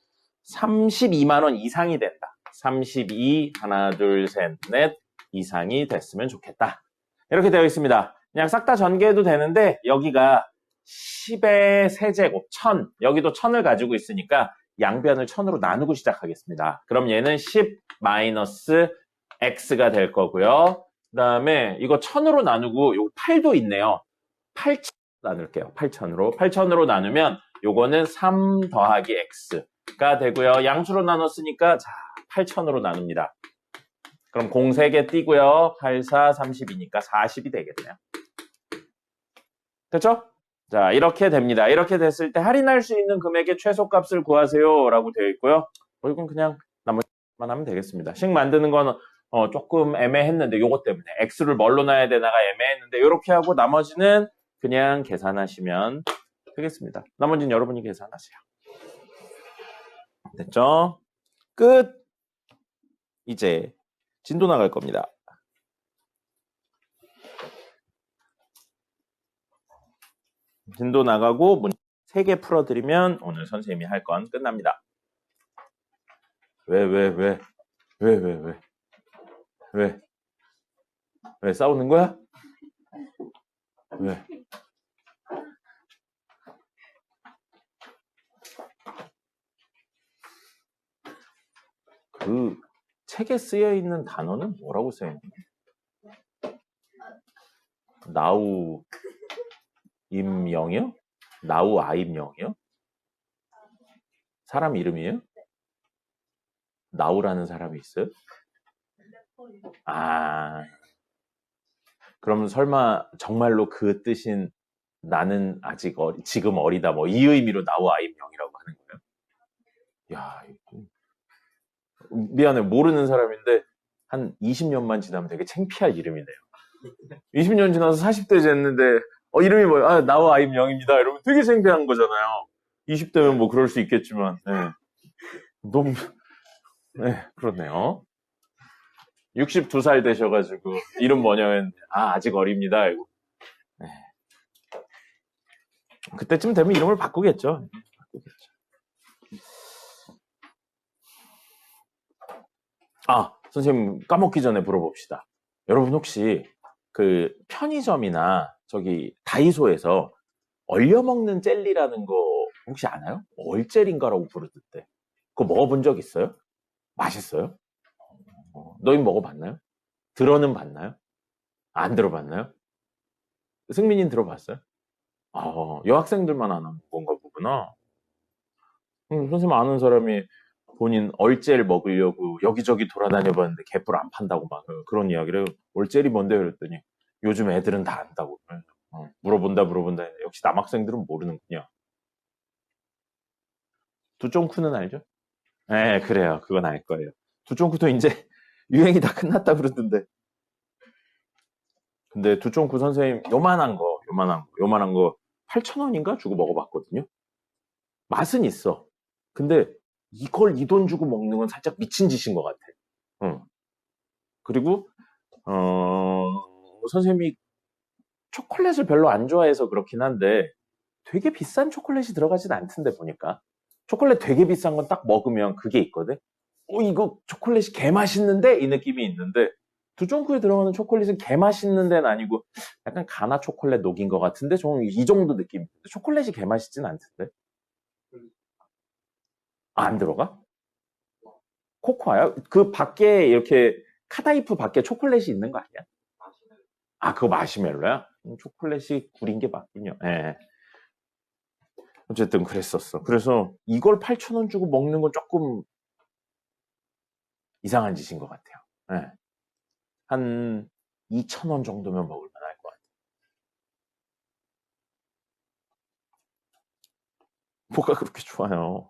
32만 원 이상이 된다. 32 하나 둘 셋 넷 이상이 됐으면 좋겠다. 이렇게 되어 있습니다. 그냥 싹 다 전개해도 되는데 여기가 10의 세제곱 1000 여기도 1000을 가지고 있으니까 양변을 1000으로 나누고 시작하겠습니다. 그럼 얘는 10 마이너스 x가 될 거고요. 그 다음에 이거 1000으로 나누고 요 8도 있네요. 8,000 나눌게요. 8,000으로 나누면 요거는 3 더하기 x가 되고요. 양수로 나눴으니까 자 8,000으로 나눕니다. 그럼 공 3개 띄고요. 8, 4, 30이니까 40이 되겠네요. 됐죠? 자, 이렇게 됩니다. 이렇게 됐을 때 할인할 수 있는 금액의 최소값을 구하세요 라고 되어 있고요. 이건 그냥 나머지만 하면 되겠습니다. 식 만드는 건 조금 애매했는데 요것 때문에 x를 뭘로 놔야 되나가 애매했는데 이렇게 하고 나머지는 그냥 계산하시면 되겠습니다. 나머지는 여러분이 계산하세요. 됐죠? 끝! 이제 진도 나갈 겁니다. 진도 나가고 문제 3개 풀어드리면 오늘 선생님이 할 건 끝납니다. 왜 싸우는 거야? 왜? 그 책에 쓰여 있는 단어는 뭐라고 써야 있나요? 나우 임영이요? 나우 아임영이요? 사람 이름이에요? 나우라는 사람이 있어요? 아, 그럼 설마 정말로 그 뜻인 나는 아직 지금 어리다 뭐 이 의미로 나우 아임영이라고 하는 거예요? 야, 미안해 모르는 사람인데 한 20년만 지나면 되게 창피할 이름이네요. 20년 지나서 40대 됐는데 이름이 뭐예요? 나우 아임영입니다. 이러면 되게 창피한 거잖아요. 20대면 뭐 그럴 수 있겠지만 네. 너무 네, 그렇네요. 62살 되셔가지고 이름 뭐냐고 했는데 아직 어립니다. 이거. 네. 그때쯤 되면 이름을 바꾸겠죠. 선생님 까먹기 전에 물어봅시다. 여러분 혹시 그 편의점이나 저기 다이소에서 얼려먹는 젤리라는 거 혹시 아나요? 얼젤인가라고 부르던데. 그거 먹어본 적 있어요? 맛있어요? 너희 먹어봤나요? 들어는 봤나요? 안 들어봤나요? 승민이는 들어봤어요? 여학생들만 아는 건가 보구나. 선생님 아는 사람이 본인 얼젤 먹으려고 여기저기 돌아다녀 봤는데 개뿔 안 판다고 막 그런 이야기를 얼젤이 뭔데 그랬더니 요즘 애들은 다 안다고. 물어본다. 역시 남학생들은 모르는군요. 두쫑쿠는 알죠? 네, 그래요. 그건 알 거예요. 두쫑쿠도 이제 유행이 다 끝났다 그러던데. 근데 두쫑쿠 선생님 요만한 거 8,000원인가 주고 먹어봤거든요. 맛은 있어. 근데 이걸 이 돈 주고 먹는 건 살짝 미친 짓인 것 같아. 그리고 선생님이 초콜릿을 별로 안 좋아해서 그렇긴 한데 되게 비싼 초콜릿이 들어가진 않던데 보니까. 초콜릿 되게 비싼 건 딱 먹으면 그게 있거든. 이거 초콜릿이 개 맛있는데? 이 느낌이 있는데 두쫑쿠에 들어가는 초콜릿은 개 맛있는 데는 아니고 약간 가나 초콜릿 녹인 것 같은데 좀 이 정도 느낌. 초콜릿이 개 맛있진 않던데. 안 들어가? 코코아야? 그 밖에 이렇게 카다이프 밖에 초콜릿이 있는 거 아니야? 그거 마시멜로야? 초콜릿이 구린 게 맞군요. 예. 어쨌든 그랬었어. 그래서 이걸 8,000원 주고 먹는 건 조금 이상한 짓인 것 같아요. 예. 한 2,000원 정도면 먹을 만할 것 같아요. 뭐가 그렇게 좋아요?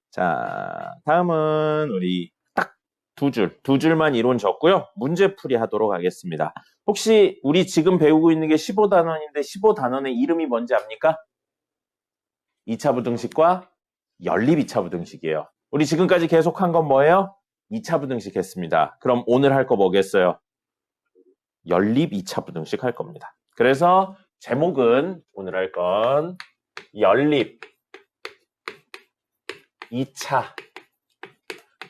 자, 다음은 우리 딱 두 줄만 이론 적고요. 문제풀이 하도록 하겠습니다. 혹시 우리 지금 배우고 있는 게 15단원인데 15단원의 이름이 뭔지 압니까? 2차 부등식과 연립 2차 부등식이에요. 우리 지금까지 계속한 건 뭐예요? 2차 부등식 했습니다. 그럼 오늘 할 거 뭐겠어요? 연립 2차 부등식 할 겁니다. 그래서 제목은 오늘 할 건 연립 2차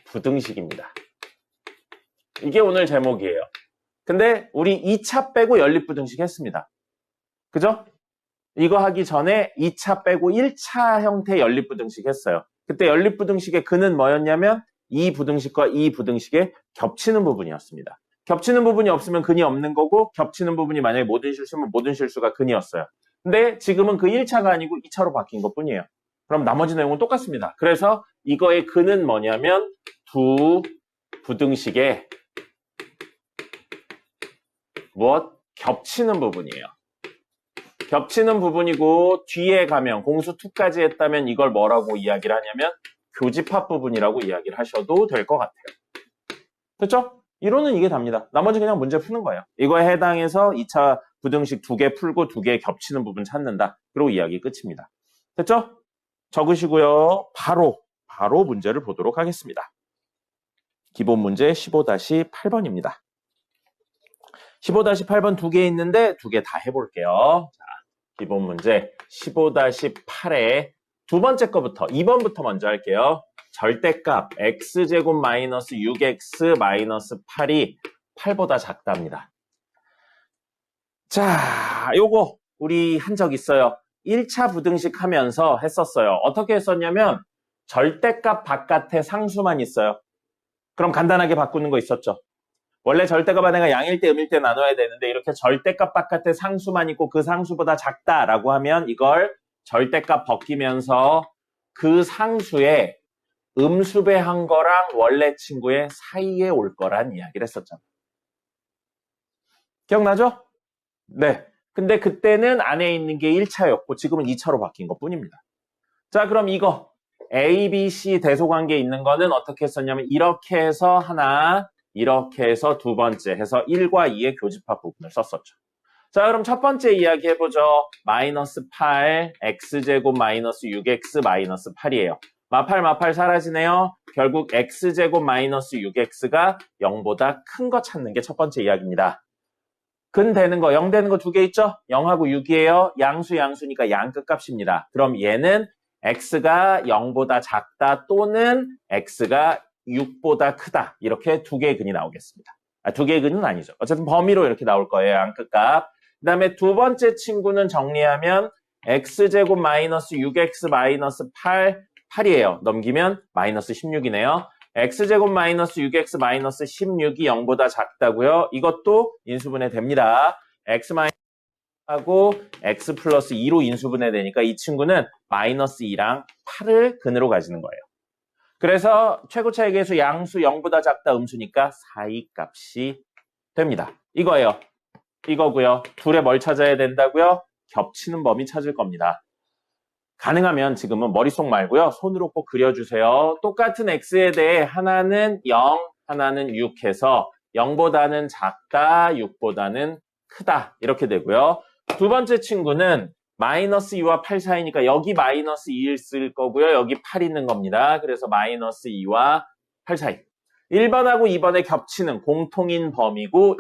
부등식입니다. 이게 오늘 제목이에요. 근데 우리 2차 빼고 연립 부등식 했습니다. 그죠? 이거 하기 전에 2차 빼고 1차 형태 연립 부등식 했어요. 그때 연립 부등식의 근은 뭐였냐면 이 부등식과 이 부등식의 겹치는 부분이었습니다. 겹치는 부분이 없으면 근이 없는 거고 겹치는 부분이 만약에 모든 실수면 모든 실수가 근이었어요. 근데 지금은 그 1차가 아니고 2차로 바뀐 것 뿐이에요. 그럼 나머지 내용은 똑같습니다. 그래서 이거의 근은 뭐냐면 두 부등식의 겹치는 부분이에요. 겹치는 부분이고 뒤에 가면 공수 2까지 했다면 이걸 뭐라고 이야기를 하냐면 교집합 부분이라고 이야기를 하셔도 될 것 같아요. 됐죠? 이론은 이게 답니다. 나머지 그냥 문제 푸는 거예요. 이거에 해당해서 2차 부등식 2개 풀고 2개 겹치는 부분 찾는다. 그리고 이야기 끝입니다. 됐죠? 적으시고요. 바로 문제를 보도록 하겠습니다. 기본 문제 15-8번입니다. 15-8번 2개 있는데 2개 다 해볼게요. 자, 기본 문제 15-8의 두 번째 거부터 2번부터 먼저 할게요. 절대값 x제곱 마이너스 6x 마이너스 8이 8보다 작답니다. 자, 요거 우리 한 적 있어요. 1차 부등식 하면서 했었어요. 어떻게 했었냐면 절대값 바깥에 상수만 있어요. 그럼 간단하게 바꾸는 거 있었죠. 원래 절대값 내가 양일 때 음일 때 나눠야 되는데 이렇게 절대값 바깥에 상수만 있고 그 상수보다 작다라고 하면 이걸 절대값 벗기면서 그 상수에 음수배한 거랑 원래 친구의 사이에 올 거란 이야기를 했었죠. 기억나죠? 네. 근데 그때는 안에 있는 게 1차였고 지금은 2차로 바뀐 것 뿐입니다. 자, 그럼 이거 A, B, C 대소관계 있는 거는 어떻게 했었냐면 이렇게 해서 하나, 이렇게 해서 두 번째 해서 1과 2의 교집합 부분을 썼었죠. 자, 그럼 첫 번째 이야기 해보죠. 마이너스 8, x제곱 마이너스 6x 마이너스 8이에요. 마팔 사라지네요. 결국 x제곱 마이너스 6x가 0보다 큰 거 찾는 게 첫 번째 이야기입니다. 근 되는 거, 0 되는 거 두 개 있죠? 0하고 6이에요. 양수니까 양끝 값입니다. 그럼 얘는 x가 0보다 작다 또는 x가 6보다 크다. 이렇게 두 개의 근이 나오겠습니다. 두 개의 근은 아니죠. 어쨌든 범위로 이렇게 나올 거예요. 양끝 값. 그 다음에 두 번째 친구는 정리하면 x제곱 마이너스 6x 마이너스 8이에요. 넘기면 마이너스 16이네요. x제곱 마이너스 6x 마이너스 16이 0보다 작다고요. 이것도 인수분해 됩니다. x 마이너스하고 x 플러스 2로 인수분해 되니까 이 친구는 마이너스 2랑 8을 근으로 가지는 거예요. 그래서 최고차의 계수 양수 0보다 작다 음수니까 사이 값이 됩니다. 이거예요. 이거고요. 둘의 뭘 찾아야 된다고요? 겹치는 범위 찾을 겁니다. 가능하면 지금은 머릿속 말고요. 손으로 꼭 그려주세요. 똑같은 x에 대해 하나는 0, 하나는 6 해서 0보다는 작다, 6보다는 크다 이렇게 되고요. 두 번째 친구는 마이너스 2와 8 사이니까 여기 마이너스 2일 쓸 거고요. 여기 8 있는 겁니다. 그래서 마이너스 2와 8 사이. 1번하고 2번의 겹치는 공통인 범위고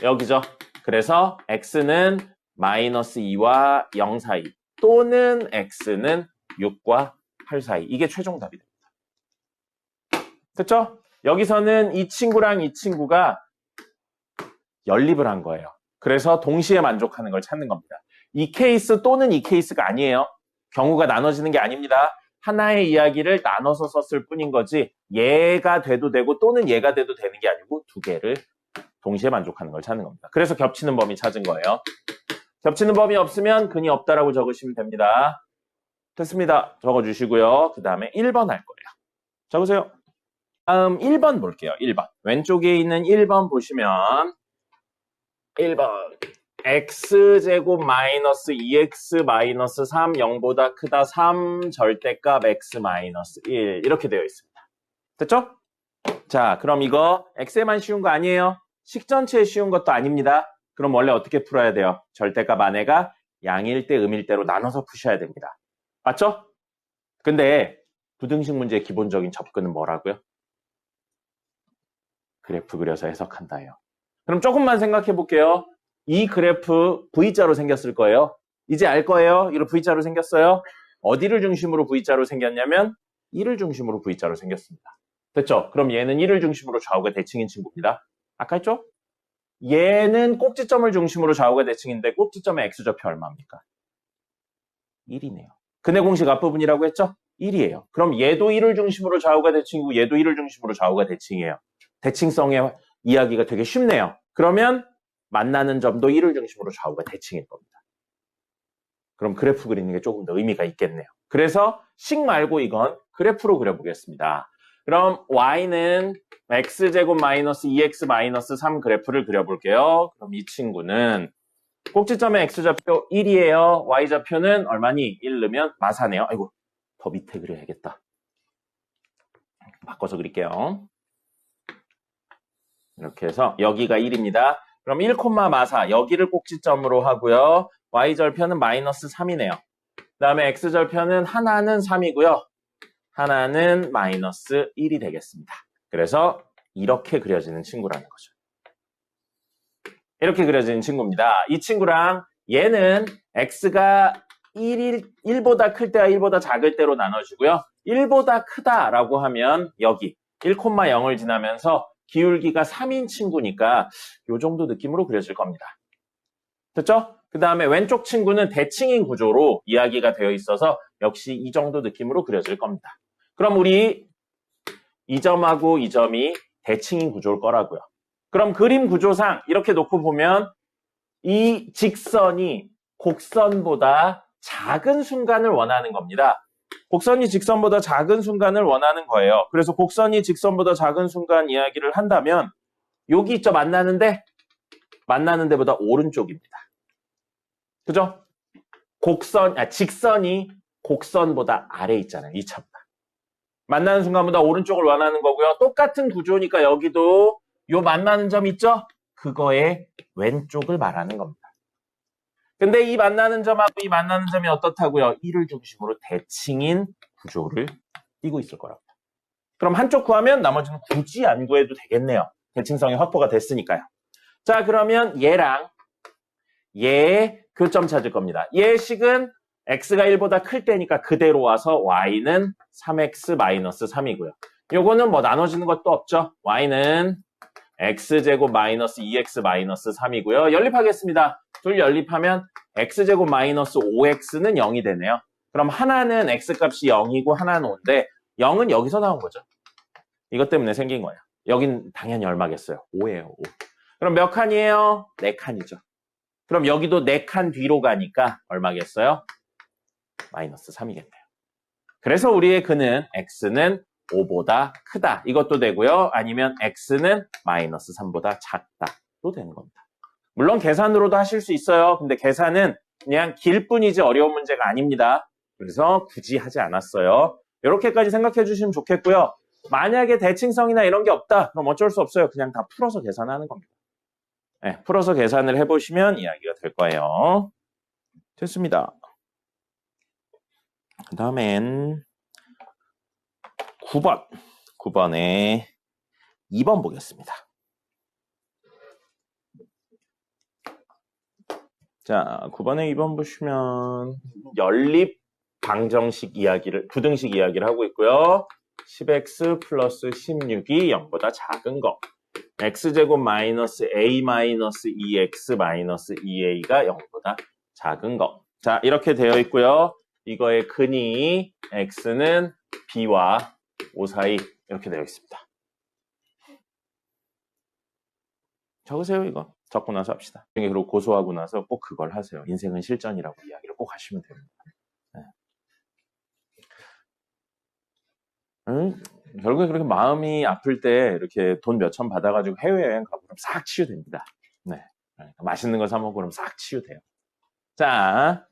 여기죠. 그래서 x는 마이너스 2와 0 사이 또는 x는 6과 8 사이. 이게 최종 답이 됩니다. 됐죠? 여기서는 이 친구랑 이 친구가 연립을 한 거예요. 그래서 동시에 만족하는 걸 찾는 겁니다. 이 케이스 또는 이 케이스가 아니에요. 경우가 나눠지는 게 아닙니다. 하나의 이야기를 나눠서 썼을 뿐인 거지 얘가 돼도 되고 또는 얘가 돼도 되는 게 아니고 두 개를 동시에 만족하는 걸 찾는 겁니다. 그래서 겹치는 범위 찾은 거예요. 겹치는 범위 없으면 근이 없다라고 적으시면 됩니다. 됐습니다. 적어주시고요. 그 다음에 1번 할 거예요. 적으세요. 다음 1번 볼게요. 1번. 왼쪽에 있는 1번 보시면 1번 x제곱 마이너스 2x 마이너스 3 0보다 크다 3 절대값 x 마이너스 1 이렇게 되어 있습니다. 됐죠? 자, 그럼 이거 x에만 쉬운 거 아니에요. 식전체에 쉬운 것도 아닙니다. 그럼 원래 어떻게 풀어야 돼요? 절대값 안에가 양일 대 음일 대로 나눠서 푸셔야 됩니다. 맞죠? 근데 부등식 문제의 기본적인 접근은 뭐라고요? 그래프 그려서 해석한다예요. 그럼 조금만 생각해 볼게요. 이 그래프 V자로 생겼을 거예요. 이제 알 거예요. 이거 V자로 생겼어요. 어디를 중심으로 V자로 생겼냐면 1을 중심으로 V자로 생겼습니다. 됐죠? 그럼 얘는 1을 중심으로 좌우가 대칭인 친구입니다. 아까 했죠? 얘는 꼭지점을 중심으로 좌우가 대칭인데 꼭지점의 x좌표 얼마입니까? 1이네요. 근의 공식 앞부분이라고 했죠? 1이에요. 그럼 얘도 1을 중심으로 좌우가 대칭이고 얘도 1을 중심으로 좌우가 대칭이에요. 대칭성의 이야기가 되게 쉽네요. 그러면 만나는 점도 1을 중심으로 좌우가 대칭일 겁니다. 그럼 그래프 그리는 게 조금 더 의미가 있겠네요. 그래서 식 말고 이건 그래프로 그려보겠습니다. 그럼 y는 x제곱 마이너스 2x 마이너스 3 그래프를 그려볼게요. 그럼 이 친구는 꼭지점의 x좌표 1이에요. y좌표는 얼마니? 1 넣으면 마사네요. 아이고, 더 밑에 그려야겠다. 바꿔서 그릴게요. 이렇게 해서 여기가 1입니다. 그럼 1, 마사 여기를 꼭지점으로 하고요. y절편은 마이너스 3이네요. 그 다음에 x절편은 하나는 3이고요. 하나는 마이너스 1이 되겠습니다. 그래서 이렇게 그려지는 친구라는 거죠. 이렇게 그려지는 친구입니다. 이 친구랑 얘는 x가 1보다 클 때와 1보다 작을 때로 나눠지고요. 1보다 크다라고 하면 여기 1,0을 지나면서 기울기가 3인 친구니까 이 정도 느낌으로 그려질 겁니다. 됐죠? 그 다음에 왼쪽 친구는 대칭인 구조로 이야기가 되어 있어서 역시 이 정도 느낌으로 그려질 겁니다. 그럼 우리 이 점하고 이 점이 대칭인 구조일 거라고요. 그럼 그림 구조상 이렇게 놓고 보면 이 직선이 곡선보다 작은 순간을 원하는 겁니다. 곡선이 직선보다 작은 순간을 원하는 거예요. 그래서 곡선이 직선보다 작은 순간 이야기를 한다면 여기 있죠? 만나는 데보다 오른쪽입니다. 그죠? 직선이 곡선보다 아래 있잖아요. 이 차보다. 만나는 순간보다 오른쪽을 원하는 거고요. 똑같은 구조니까 여기도 요 만나는 점 있죠? 그거의 왼쪽을 말하는 겁니다. 근데 이 만나는 점하고 이 만나는 점이 어떻다고요? 1을 중심으로 대칭인 구조를 띄고 있을 거라고. 그럼 한쪽 구하면 나머지는 굳이 안 구해도 되겠네요. 대칭성이 확보가 됐으니까요. 자, 그러면 얘랑 얘의 교점 찾을 겁니다. 얘의 식은 x가 1보다 클 때니까 그대로 와서 y는 3x-3이고요. 요거는 뭐 나눠지는 것도 없죠. y는 x제곱 마이너스 2x-3이고요. 연립하겠습니다. 둘 연립하면 x제곱 마이너스 5x는 0이 되네요. 그럼 하나는 x값이 0이고 하나는 5인데 0은 여기서 나온 거죠. 이것 때문에 생긴 거예요. 여긴 당연히 얼마겠어요? 5예요. 5. 그럼 몇 칸이에요? 4칸이죠. 그럼 여기도 4칸 뒤로 가니까 얼마겠어요? 마이너스 3이겠네요. 그래서 우리의 근은 x는 5보다 크다. 이것도 되고요. 아니면 x는 마이너스 3보다 작다도 되는 겁니다. 물론 계산으로도 하실 수 있어요. 근데 계산은 그냥 길 뿐이지 어려운 문제가 아닙니다. 그래서 굳이 하지 않았어요. 이렇게까지 생각해 주시면 좋겠고요. 만약에 대칭성이나 이런 게 없다. 그럼 어쩔 수 없어요. 그냥 다 풀어서 계산하는 겁니다. 네, 풀어서 계산을 해보시면 이야기가 될 거예요. 됐습니다. 그 다음엔 9번에 2번 보겠습니다. 자, 9번에 2번 보시면 연립 방정식 이야기를, 부등식 이야기를 하고 있고요. 10x 플러스 16이 0보다 작은 거. x제곱 마이너스 a 마이너스 2x 마이너스 2a가 0보다 작은 거. 자, 이렇게 되어 있고요. 이거의 근이 x는 b와 5 사이 이렇게 되어 있습니다. 적으세요, 이거. 적고 나서 합시다. 그리고 고소하고 나서 꼭 그걸 하세요. 인생은 실전이라고 이야기를 꼭 하시면 됩니다. 네. 결국에 그렇게 마음이 아플 때 이렇게 돈 몇천 받아가지고 해외여행 가고 그럼 싹 치유됩니다. 네. 그러니까 맛있는 거 사 먹고 그럼 싹 치유돼요. 자,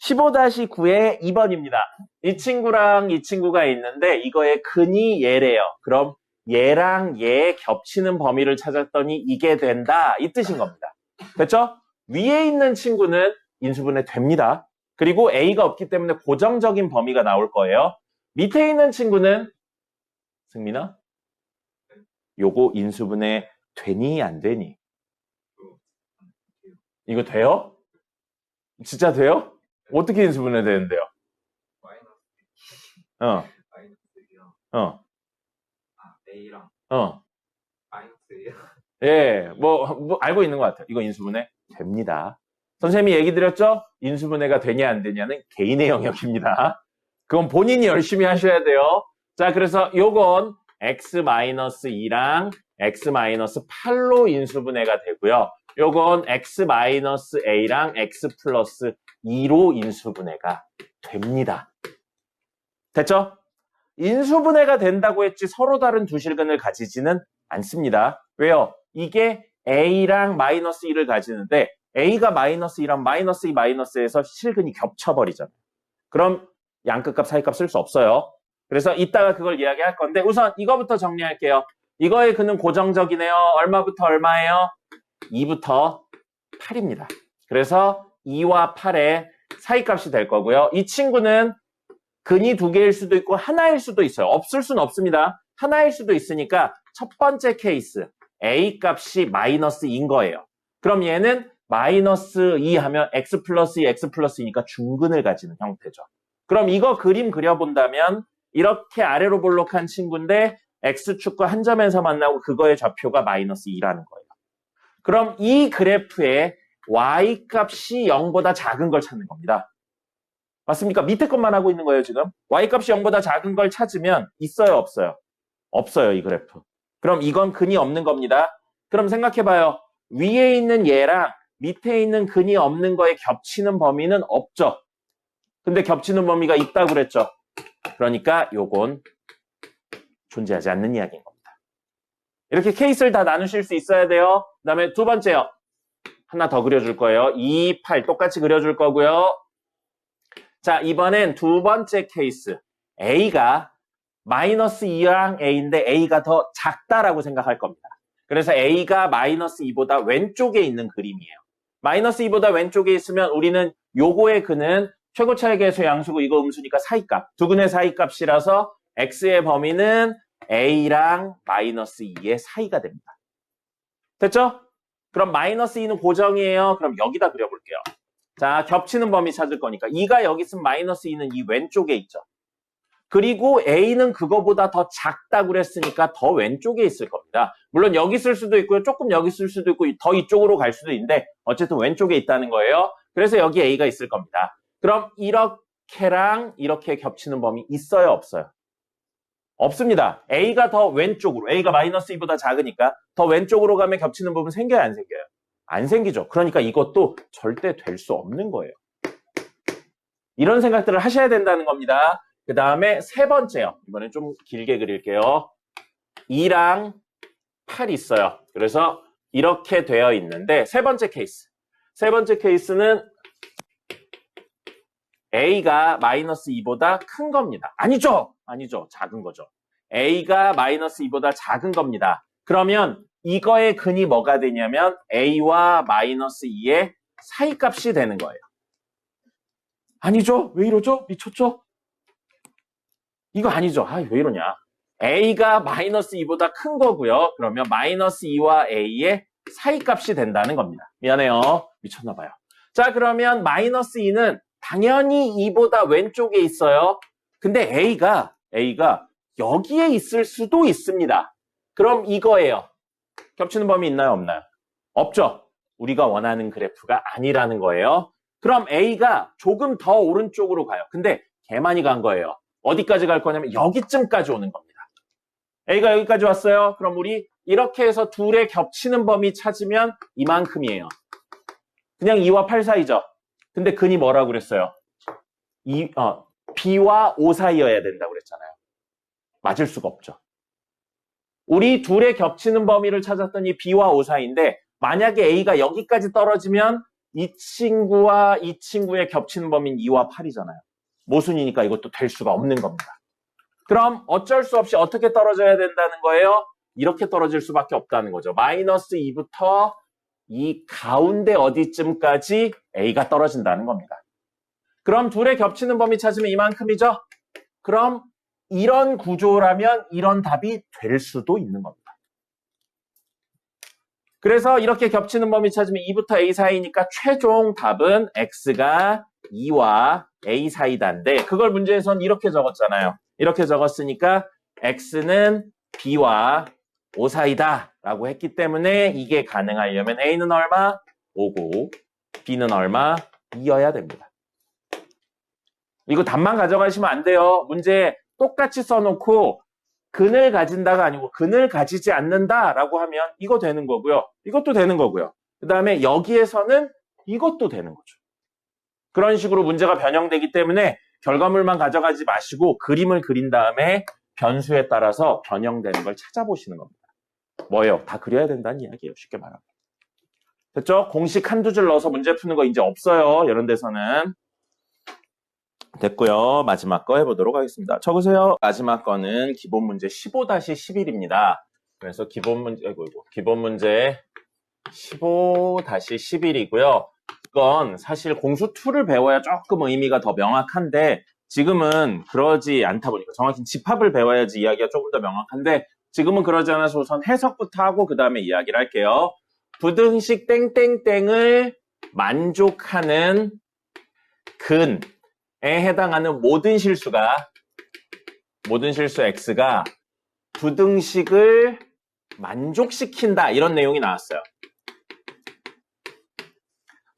15-9의 2번입니다. 이 친구랑 이 친구가 있는데 이거의 근이 얘래요. 그럼 얘랑 얘 겹치는 범위를 찾았더니 이게 된다. 이 뜻인 겁니다. 됐죠? 위에 있는 친구는 인수분해 됩니다. 그리고 A가 없기 때문에 고정적인 범위가 나올 거예요. 밑에 있는 친구는 승민아? 요거 인수분해 되니 안 되니? 이거 돼요? 진짜 돼요? 어떻게 인수분해 되는데요? A랑 마이너스 A랑 예, 뭐 알고 있는 것 같아요. 이거 인수분해 됩니다. 선생님이 얘기 드렸죠? 인수분해가 되냐 안 되냐는 개인의 영역입니다. 그건 본인이 열심히 하셔야 돼요. 자, 그래서 요건 x-2랑 x-8로 인수분해가 되고요. 요건 x-a랑 x 플러스 2로 인수분해가 됩니다. 됐죠? 인수분해가 된다고 했지 서로 다른 두 실근을 가지지는 않습니다. 왜요? 이게 a랑 마이너스 1을 가지는데 a가 마이너스 2랑 마이너스 2 마이너스에서 실근이 겹쳐버리잖아요. 그럼 양끝값 사이값 쓸 수 없어요. 그래서 이따가 그걸 이야기할 건데 우선 이거부터 정리할게요. 이거의 근은 고정적이네요. 얼마부터 얼마예요? 2부터 8입니다. 그래서 2와 8의 사이값이 될 거고요. 이 친구는 근이 두 개일 수도 있고 하나일 수도 있어요. 없을 수는 없습니다. 하나일 수도 있으니까 첫 번째 케이스 A 값이 마이너스 2인 거예요. 그럼 얘는 마이너스 2 하면 x 플러스 2, x 플러스 2니까 중근을 가지는 형태죠. 그럼 이거 그림 그려본다면 이렇게 아래로 볼록한 친구인데 x축과 한 점에서 만나고 그거의 좌표가 마이너스 2라는 거예요. 그럼 이 그래프에 y값이 0보다 작은 걸 찾는 겁니다. 맞습니까? 밑에 것만 하고 있는 거예요, 지금. y값이 0보다 작은 걸 찾으면 있어요, 없어요? 없어요, 이 그래프. 그럼 이건 근이 없는 겁니다. 그럼 생각해봐요. 위에 있는 얘랑 밑에 있는 근이 없는 거에 겹치는 범위는 없죠. 근데 겹치는 범위가 있다고 그랬죠. 그러니까 요건 존재하지 않는 이야기인 겁니다. 이렇게 케이스를 다 나누실 수 있어야 돼요. 그 다음에 두 번째요. 하나 더 그려줄 거예요. 2, 8 똑같이 그려줄 거고요. 자, 이번엔 두 번째 케이스. A가 마이너스 2랑 A인데 A가 더 작다라고 생각할 겁니다. 그래서 A가 마이너스 2보다 왼쪽에 있는 그림이에요. 마이너스 2보다 왼쪽에 있으면 우리는 요거의 근은 최고 차이 계수 양수고 이거 음수니까 사이값. 두근의 사이값이라서 X의 범위는 A랑 마이너스 2의 사이가 됩니다. 됐죠? 그럼 마이너스 2는 고정이에요. 그럼 여기다 그려볼게요. 자, 겹치는 범위 찾을 거니까 2가 여기 있으면 마이너스 2는 이 왼쪽에 있죠. 그리고 A는 그거보다 더 작다고 그랬으니까 더 왼쪽에 있을 겁니다. 물론 여기 있을 수도 있고요. 조금 여기 있을 수도 있고 더 이쪽으로 갈 수도 있는데 어쨌든 왼쪽에 있다는 거예요. 그래서 여기 A가 있을 겁니다. 그럼 이렇게랑 이렇게 겹치는 범위 있어요? 없어요? 없습니다. A가 더 왼쪽으로, A가 마이너스 2보다 작으니까 더 왼쪽으로 가면 겹치는 부분 생겨요? 안 생겨요? 안 생기죠. 그러니까 이것도 절대 될 수 없는 거예요. 이런 생각들을 하셔야 된다는 겁니다. 그 다음에 세 번째요. 이번엔 좀 길게 그릴게요. 2랑 8 있어요. 그래서 이렇게 되어 있는데 세 번째 케이스. 세 번째 케이스는 A가 마이너스 2보다 큰 겁니다. 아니죠. 아니죠. 작은 거죠. A가 마이너스 2보다 작은 겁니다. 그러면 이거의 근이 뭐가 되냐면 A와 마이너스 2의 사이값이 되는 거예요. 아니죠? 왜 이러죠? 미쳤죠? 이거 아니죠? 아, 왜 이러냐? A가 마이너스 2보다 큰 거고요. 그러면 마이너스 2와 A의 사이값이 된다는 겁니다. 미안해요. 미쳤나 봐요. 자, 그러면 마이너스 2는 당연히 2보다 왼쪽에 있어요. 근데 A가 여기에 있을 수도 있습니다. 그럼 이거예요. 겹치는 범위 있나요? 없나요? 없죠? 우리가 원하는 그래프가 아니라는 거예요. 그럼 A가 조금 더 오른쪽으로 가요. 근데 개 많이 간 거예요. 어디까지 갈 거냐면 여기쯤까지 오는 겁니다. A가 여기까지 왔어요. 그럼 우리 이렇게 해서 둘의 겹치는 범위 찾으면 이만큼이에요. 그냥 2와 8 사이죠. 근데 근이 뭐라고 그랬어요? B와 O 사이여야 된다고 그랬잖아요. 맞을 수가 없죠. 우리 둘의 겹치는 범위를 찾았더니 B와 O 사이인데 만약에 A가 여기까지 떨어지면 이 친구와 이 친구의 겹치는 범위는 2와 8이잖아요. 모순이니까 이것도 될 수가 없는 겁니다. 그럼 어쩔 수 없이 어떻게 떨어져야 된다는 거예요? 이렇게 떨어질 수밖에 없다는 거죠. 마이너스 2부터 이 가운데 어디쯤까지 A가 떨어진다는 겁니다. 그럼 둘의 겹치는 범위 찾으면 이만큼이죠? 그럼 이런 구조라면 이런 답이 될 수도 있는 겁니다. 그래서 이렇게 겹치는 범위 찾으면 2부터 A 사이니까 최종 답은 X가 2와 A 사이다인데 그걸 문제에서는 이렇게 적었잖아요. 이렇게 적었으니까 X는 B와 O 사이다 라고 했기 때문에 이게 가능하려면 A는 얼마? 5고 B는 얼마? 2여야 됩니다. 이거 답만 가져가시면 안 돼요. 문제 똑같이 써놓고 근을 가진다가 아니고 근을 가지지 않는다라고 하면 이거 되는 거고요. 이것도 되는 거고요. 그 다음에 여기에서는 이것도 되는 거죠. 그런 식으로 문제가 변형되기 때문에 결과물만 가져가지 마시고 그림을 그린 다음에 변수에 따라서 변형되는 걸 찾아보시는 겁니다. 뭐예요? 다 그려야 된다는 이야기예요. 쉽게 말하면. 됐죠? 공식 한두 줄 넣어서 문제 푸는 거 이제 없어요. 이런 데서는. 됐고요. 마지막 거 해보도록 하겠습니다. 적으세요. 마지막 거는 기본 문제 15-11입니다. 그래서 기본 문제 15-11이고요. 이건 사실 공수 2를 배워야 조금 의미가 더 명확한데 지금은 그러지 않다 보니까 정확히 집합을 배워야지 이야기가 조금 더 명확한데 지금은 그러지 않아서 우선 해석부터 하고 그 다음에 이야기를 할게요. 부등식 땡땡땡을 만족하는 근에 해당하는 모든 실수 x가 부등식을 만족시킨다 이런 내용이 나왔어요.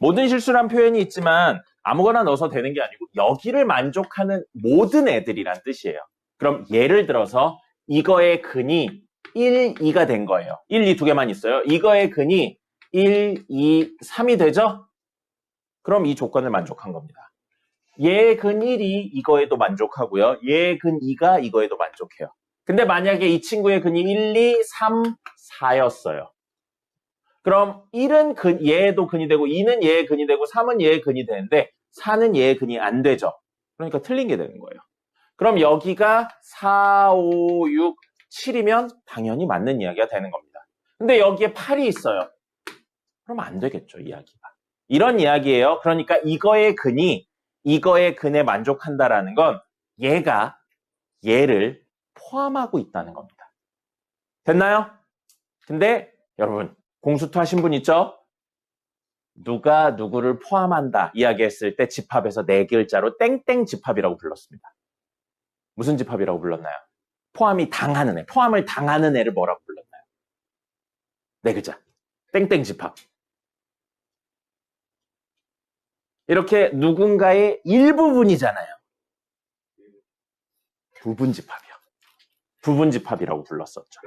모든 실수란 표현이 있지만 아무거나 넣어서 되는 게 아니고 여기를 만족하는 모든 애들이란 뜻이에요. 그럼 예를 들어서 이거의 근이 1, 2가 된 거예요. 1, 2 두 개만 있어요. 이거의 근이 1, 2, 3이 되죠? 그럼 이 조건을 만족한 겁니다. 얘의 근 1이 이거에도 만족하고요. 얘의 근 2가 이거에도 만족해요. 근데 만약에 이 친구의 근이 1, 2, 3, 4였어요. 그럼 1은 얘도 근이 되고 2는 얘의 근이 되고 3은 얘의 근이 되는데 4는 얘의 근이 안 되죠. 그러니까 틀린 게 되는 거예요. 그럼 여기가 4, 5, 6, 7이면 당연히 맞는 이야기가 되는 겁니다. 근데 여기에 8이 있어요. 그럼 안 되겠죠, 이야기가. 이런 이야기예요. 그러니까 이거의 근에 만족한다라는 건 얘가 얘를 포함하고 있다는 겁니다. 됐나요? 근데 여러분 공수투 하신 분 있죠? 누가 누구를 포함한다 이야기했을 때 집합에서 4글자로 땡땡 집합이라고 불렀습니다. 무슨 집합이라고 불렀나요? 포함을 당하는 애를 뭐라고 불렀나요? 4글자. 땡땡 집합. 이렇게 누군가의 일부분이잖아요. 부분 집합이요. 부분 집합이라고 불렀었죠.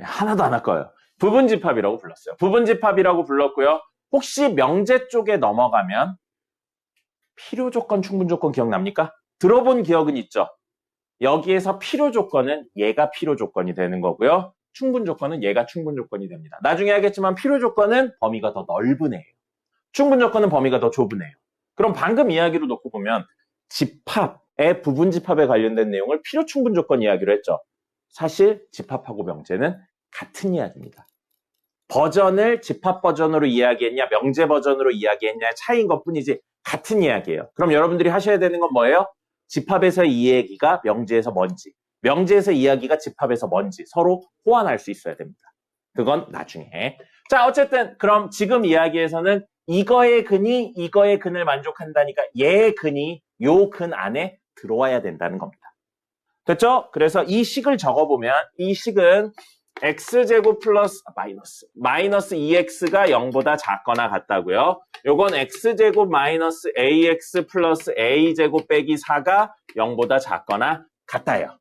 하나도 안 아까워요. 부분 집합이라고 불렀어요. 부분 집합이라고 불렀고요. 혹시 명제 쪽에 넘어가면 필요 조건, 충분 조건 기억납니까? 들어본 기억은 있죠? 여기에서 필요 조건은 얘가 필요 조건이 되는 거고요. 충분 조건은 얘가 충분 조건이 됩니다. 나중에 하겠지만 필요 조건은 범위가 더 넓은 애예요. 충분 조건은 범위가 더 좁은 애예요. 그럼 방금 이야기로 놓고 보면 집합의 부분 집합에 관련된 내용을 필요 충분 조건 이야기로 했죠. 사실 집합하고 명제는 같은 이야기입니다. 버전을 집합 버전으로 이야기했냐 명제 버전으로 이야기했냐의 차이인 것뿐이지 같은 이야기예요. 그럼 여러분들이 하셔야 되는 건 뭐예요? 집합에서 이 얘기가 명제에서 뭔지, 명제에서 이야기가 집합에서 뭔지 서로 호환할 수 있어야 됩니다. 그건 나중에. 자, 어쨌든 그럼 지금 이야기에서는 이거의 근을 만족한다니까 얘의 근이 요 근 안에 들어와야 된다는 겁니다. 됐죠? 그래서 이 식을 적어보면 이 식은 x제곱 플러스 마이너스 2x가 0보다 작거나 같다고요. 요건 x제곱 마이너스 ax 플러스 a제곱 빼기 4가 0보다 작거나 같아요.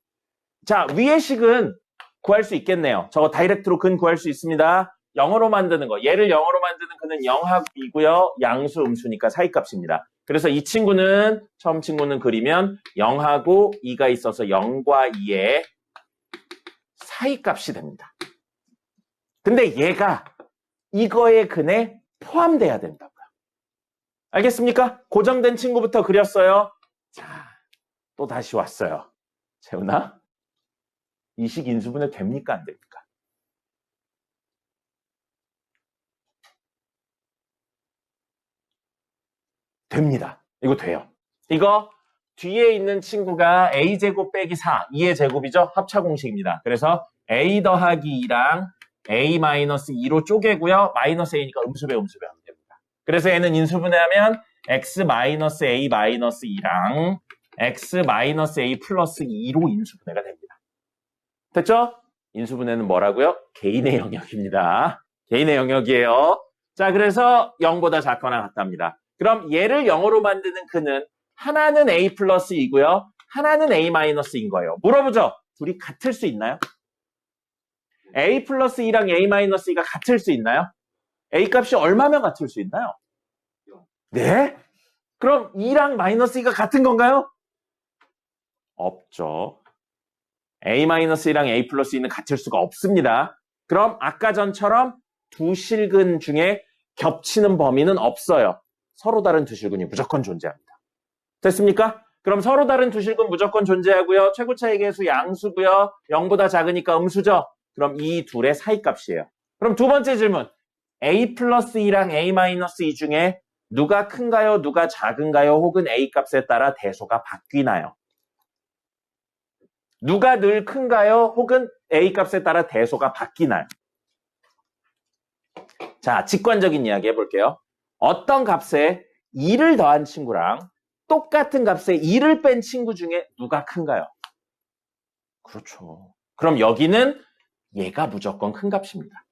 자, 위의 식은 구할 수 있겠네요. 저거 다이렉트로 근 구할 수 있습니다. 0으로 만드는 거. 얘를 0으로 만드는 근은 0하고 2고요. 양수, 음수니까 사이값입니다. 그래서 이 친구는 처음 친구는 그리면 0하고 2가 있어서 0과 2의 사이값이 됩니다. 근데 얘가 이거의 근에 포함돼야 된다고요. 알겠습니까? 고정된 친구부터 그렸어요. 자, 또 다시 왔어요. 재훈아, 이 식 인수분해 됩니까? 안 됩니까? 됩니다. 이거 돼요. 이거 뒤에 있는 친구가 a제곱 빼기 4, 2의 제곱이죠? 합차 공식입니다. 그래서 a 더하기 2랑 a 마이너스 2로 쪼개고요. 마이너스 a니까 음수배 하면 됩니다. 그래서 얘는 인수분해하면 x 마이너스 a 마이너스 2랑 x 마이너스 a 플러스 2로 인수분해가 됩니다. 됐죠? 인수분해는 뭐라고요? 개인의 영역입니다. 개인의 영역이에요. 자, 그래서 0보다 작거나 같답니다. 그럼 얘를 0으로 만드는 근은 하나는 a 플러스 2고요. 하나는 a 마이너스인 거예요. 물어보죠. 둘이 같을 수 있나요? a 플러스 2랑 a 마이너스 2가 같을 수 있나요? a 값이 얼마면 같을 수 있나요? 네? 그럼 2랑 마이너스 2가 같은 건가요? 없죠. a 마이너스 2랑 a 플러스 2는 같을 수가 없습니다. 그럼 아까 전처럼 두 실근 중에 겹치는 범위는 없어요. 서로 다른 두 실근이 무조건 존재합니다. 됐습니까? 그럼 서로 다른 두 실근 무조건 존재하고요. 최고 차이 계수 양수고요. 0보다 작으니까 음수죠. 그럼 이 둘의 사이값이에요. 그럼 두 번째 질문. a 플러스 2랑 a 마이너스 2 중에 누가 큰가요? 누가 작은가요? 혹은 a 값에 따라 대소가 바뀌나요? 누가 늘 큰가요? 혹은 a 값에 따라 대소가 바뀌나요? 자, 직관적인 이야기 해볼게요. 어떤 값에 2를 더한 친구랑 똑같은 값에 2를 뺀 친구 중에 누가 큰가요? 그렇죠. 그럼 여기는 얘가 무조건 큰 값입니다.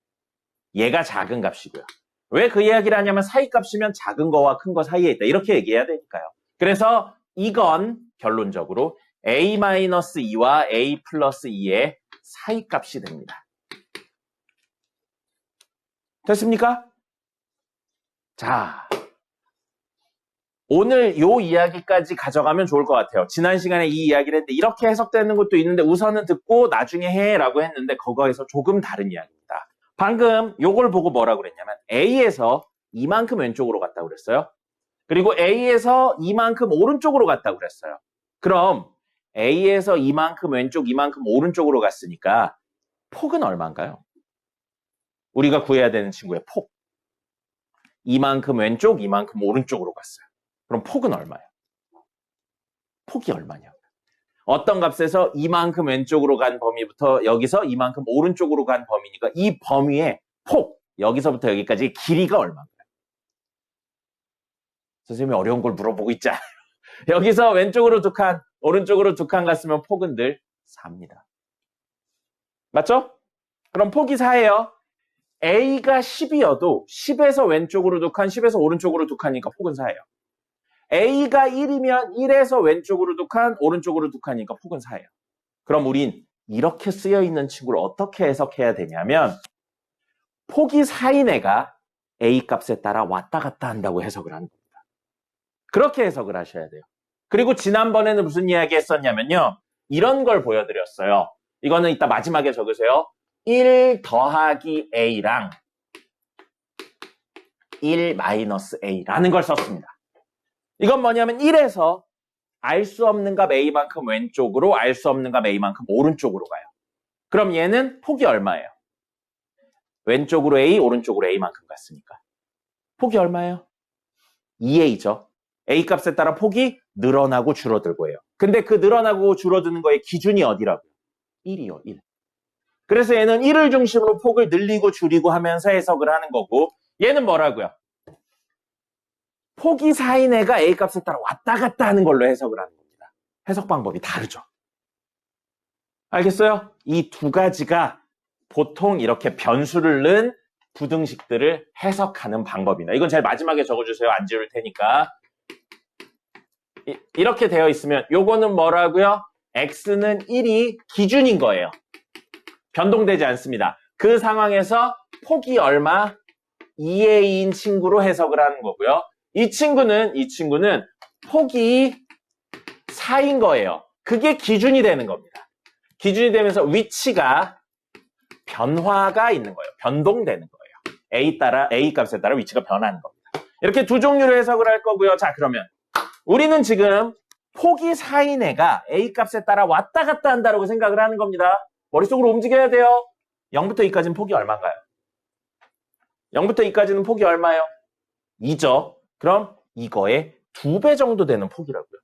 얘가 작은 값이고요. 왜 그 이야기를 하냐면 사이값이면 작은 거와 큰 거 사이에 있다. 이렇게 얘기해야 되니까요. 그래서 이건 결론적으로 a-2와 a 플러스 2의 사이값이 됩니다. 됐습니까? 자, 오늘 요 이야기까지 가져가면 좋을 것 같아요. 지난 시간에 이 이야기를 했는데 이렇게 해석되는 것도 있는데 우선은 듣고 나중에 해라고 했는데 그거에서 조금 다른 이야기입니다. 방금 요걸 보고 뭐라고 그랬냐면 A에서 이만큼 왼쪽으로 갔다고 그랬어요. 그리고 A에서 이만큼 오른쪽으로 갔다고 그랬어요. 그럼 A에서 이만큼 왼쪽, 이만큼 오른쪽으로 갔으니까 폭은 얼마인가요? 우리가 구해야 되는 친구의 폭. 이만큼 왼쪽, 이만큼 오른쪽으로 갔어요. 그럼 폭은 얼마예요? 폭이 얼마냐? 어떤 값에서 이만큼 왼쪽으로 간 범위부터 여기서 이만큼 오른쪽으로 간 범위니까 이 범위의 폭, 여기서부터 여기까지 길이가 얼마인가요? 선생님이 어려운 걸 물어보고 있잖아요. 여기서 왼쪽으로 2칸, 오른쪽으로 2칸 갔으면 폭은 늘 4입니다. 맞죠? 그럼 폭이 4예요. A가 10이어도 10에서 왼쪽으로 2칸, 10에서 오른쪽으로 2칸이니까 폭은 4예요. A가 1이면 1에서 왼쪽으로 2칸, 오른쪽으로 2칸이니까 폭은 4예요. 그럼 우린 이렇게 쓰여있는 친구를 어떻게 해석해야 되냐면 폭이 4인 애가 A 값에 따라 왔다 갔다 한다고 해석을 하는 겁니다. 그렇게 해석을 하셔야 돼요. 그리고 지난번에는 무슨 이야기 했었냐면요. 이런 걸 보여드렸어요. 이거는 이따 마지막에 적으세요. 1 더하기 A랑 1 마이너스 A라는 걸 썼습니다. 이건 뭐냐면 1에서 알 수 없는 값 A만큼 왼쪽으로, 알 수 없는 값 A만큼 오른쪽으로 가요. 그럼 얘는 폭이 얼마예요? 왼쪽으로 A, 오른쪽으로 A만큼 갔으니까. 폭이 얼마예요? 2A죠. A 값에 따라 폭이 늘어나고 줄어들고 해요. 근데 그 늘어나고 줄어드는 거의 기준이 어디라고요? 1이요, 1. 그래서 얘는 1을 중심으로 폭을 늘리고 줄이고 하면서 해석을 하는 거고, 얘는 뭐라고요? 폭이 4인 애가 A 값에 따라 왔다 갔다 하는 걸로 해석을 하는 겁니다. 해석 방법이 다르죠. 알겠어요? 이 두 가지가 보통 이렇게 변수를 넣은 부등식들을 해석하는 방법이다. 이건 제일 마지막에 적어주세요. 안 지울 테니까. 이렇게 되어 있으면 요거는 뭐라고요? x는 1이 기준인 거예요. 변동되지 않습니다. 그 상황에서 폭이 얼마? 2a인 친구로 해석을 하는 거고요. 이 친구는 폭이 4인 거예요. 그게 기준이 되는 겁니다. 기준이 되면서 위치가 변화가 있는 거예요. 변동되는 거예요. A 값에 따라 위치가 변하는 겁니다. 이렇게 두 종류로 해석을 할 거고요. 자, 그러면 우리는 지금 폭이 4인 애가 A 값에 따라 왔다 갔다 한다고 생각을 하는 겁니다. 머릿속으로 움직여야 돼요. 0부터 2까지는 폭이 얼마인가요? 0부터 2까지는 폭이 얼마예요? 2죠. 그럼 이거의 2배 정도 되는 폭이라고요.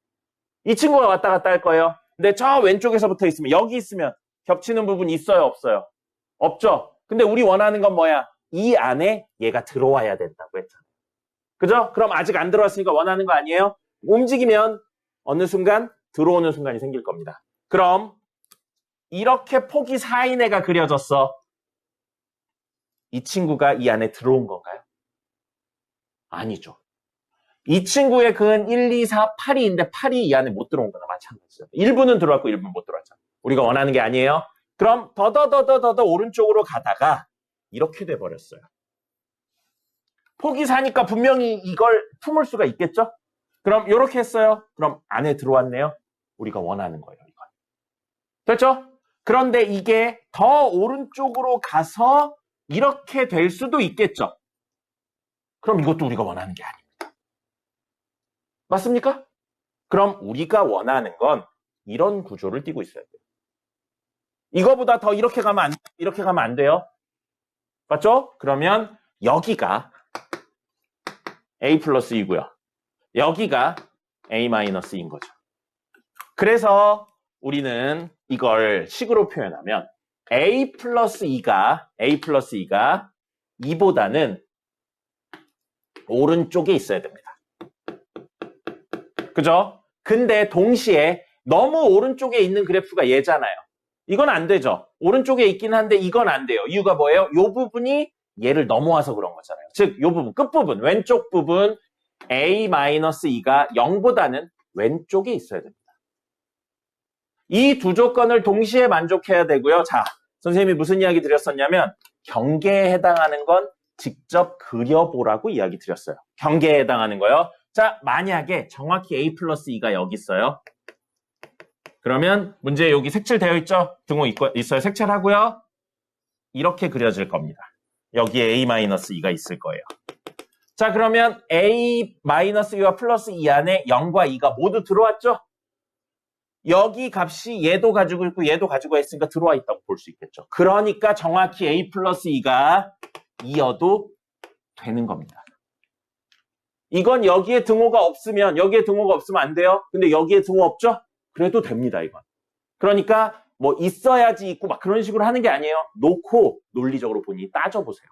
이 친구가 왔다 갔다 할 거예요. 근데 저 왼쪽에서부터 있으면 여기 있으면 겹치는 부분이 있어요? 없어요? 없죠. 근데 우리 원하는 건 뭐야? 이 안에 얘가 들어와야 된다고 했잖아요. 그죠? 그럼 아직 안 들어왔으니까 원하는 거 아니에요? 움직이면 어느 순간 들어오는 순간이 생길 겁니다. 그럼 이렇게 폭이 4인 애가 그려졌어. 이 친구가 이 안에 들어온 건가요? 아니죠. 이 친구의 근은 1, 2, 4, 8이인데 8이 이 안에 못 들어온 거나 마찬가지죠. 1부는 들어왔고 1부는 못 들어왔잖아. 우리가 원하는 게 아니에요. 그럼 더더 오른쪽으로 가다가 이렇게 돼버렸어요. 폭이 4니까 분명히 이걸 품을 수가 있겠죠? 그럼 이렇게 했어요. 그럼 안에 들어왔네요. 우리가 원하는 거예요. 이건. 됐죠? 그런데 이게 더 오른쪽으로 가서 이렇게 될 수도 있겠죠? 그럼 이것도 우리가 원하는 게 아닙니다. 맞습니까? 그럼 우리가 원하는 건 이런 구조를 띠고 있어야 돼요. 이거보다 더 이렇게 가면 안 돼요. 맞죠? 그러면 여기가 A 플러스 2고요. 여기가 A 마이너스 2인 거죠. 그래서 우리는 이걸 식으로 표현하면 A 플러스 2가 2보다는 오른쪽에 있어야 됩니다. 그죠? 근데 동시에 너무 오른쪽에 있는 그래프가 얘잖아요. 이건 안 되죠. 오른쪽에 있긴 한데 이건 안 돼요. 이유가 뭐예요? 이 부분이 얘를 넘어와서 그런 거잖아요. 즉, 이 부분, 끝부분, 왼쪽 부분 A-2가 0보다는 왼쪽에 있어야 됩니다. 이 두 조건을 동시에 만족해야 되고요. 자, 선생님이 무슨 이야기 드렸었냐면 경계에 해당하는 건 직접 그려보라고 이야기 드렸어요. 경계에 해당하는 거요. 자, 만약에 정확히 A 플러스 2가 여기 있어요. 그러면 문제 여기 색칠되어 있죠? 등호 있어요. 색칠하고요. 이렇게 그려질 겁니다. 여기에 A-2가 있을 거예요. 자, 그러면 A-2와 플러스 2 안에 0과 2가 모두 들어왔죠? 여기 값이 얘도 가지고 있고 얘도 가지고 있으니까 들어와 있다고 볼 수 있겠죠. 그러니까 정확히 A 플러스 2가 이어도 되는 겁니다. 이건 여기에 등호가 없으면 안 돼요. 근데 여기에 등호 없죠? 그래도 됩니다, 이건. 그러니까 뭐 있어야지 있고 막 그런 식으로 하는 게 아니에요. 놓고 논리적으로 본인이 따져보세요.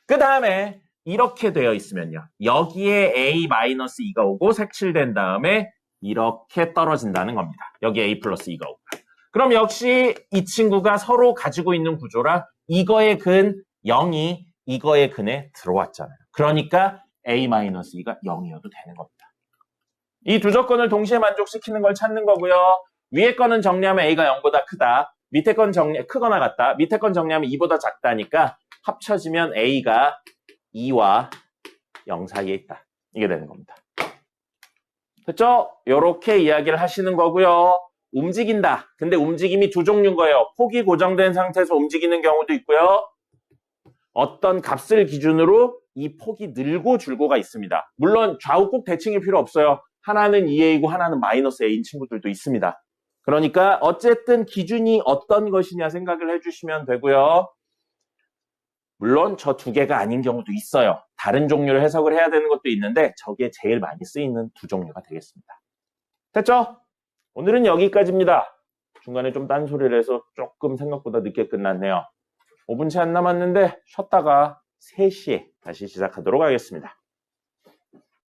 그 다음에 이렇게 되어 있으면요. 여기에 A-2가 오고 색칠된 다음에 이렇게 떨어진다는 겁니다. 여기에 A 플러스 2가 오고. 그럼 역시 이 친구가 서로 가지고 있는 구조라 이거의 근 0이 이거의 근에 들어왔잖아요. 그러니까 A-2가 0이어도 되는 겁니다. 이 두 조건을 동시에 만족시키는 걸 찾는 거고요. 위에 거는 정리하면 A가 0보다 크다. 밑에 건 크거나 같다. 밑에 건 정리하면 2보다 작다니까 합쳐지면 A가 2와 0 사이에 있다. 이게 되는 겁니다. 됐죠? 이렇게 이야기를 하시는 거고요. 움직인다. 근데 움직임이 두 종류인 거예요. 폭이 고정된 상태에서 움직이는 경우도 있고요. 어떤 값을 기준으로 이 폭이 늘고 줄고가 있습니다. 물론 좌우 꼭 대칭이 필요 없어요. 하나는 2a이고 하나는 마이너스 a인 친구들도 있습니다. 그러니까 어쨌든 기준이 어떤 것이냐 생각을 해주시면 되고요. 물론 저 두 개가 아닌 경우도 있어요. 다른 종류를 해석을 해야 되는 것도 있는데 저게 제일 많이 쓰이는 두 종류가 되겠습니다. 됐죠? 오늘은 여기까지입니다. 중간에 좀 딴소리를 해서 조금 생각보다 늦게 끝났네요. 5분 채 안 남았는데 쉬었다가 3시에 다시 시작하도록 하겠습니다.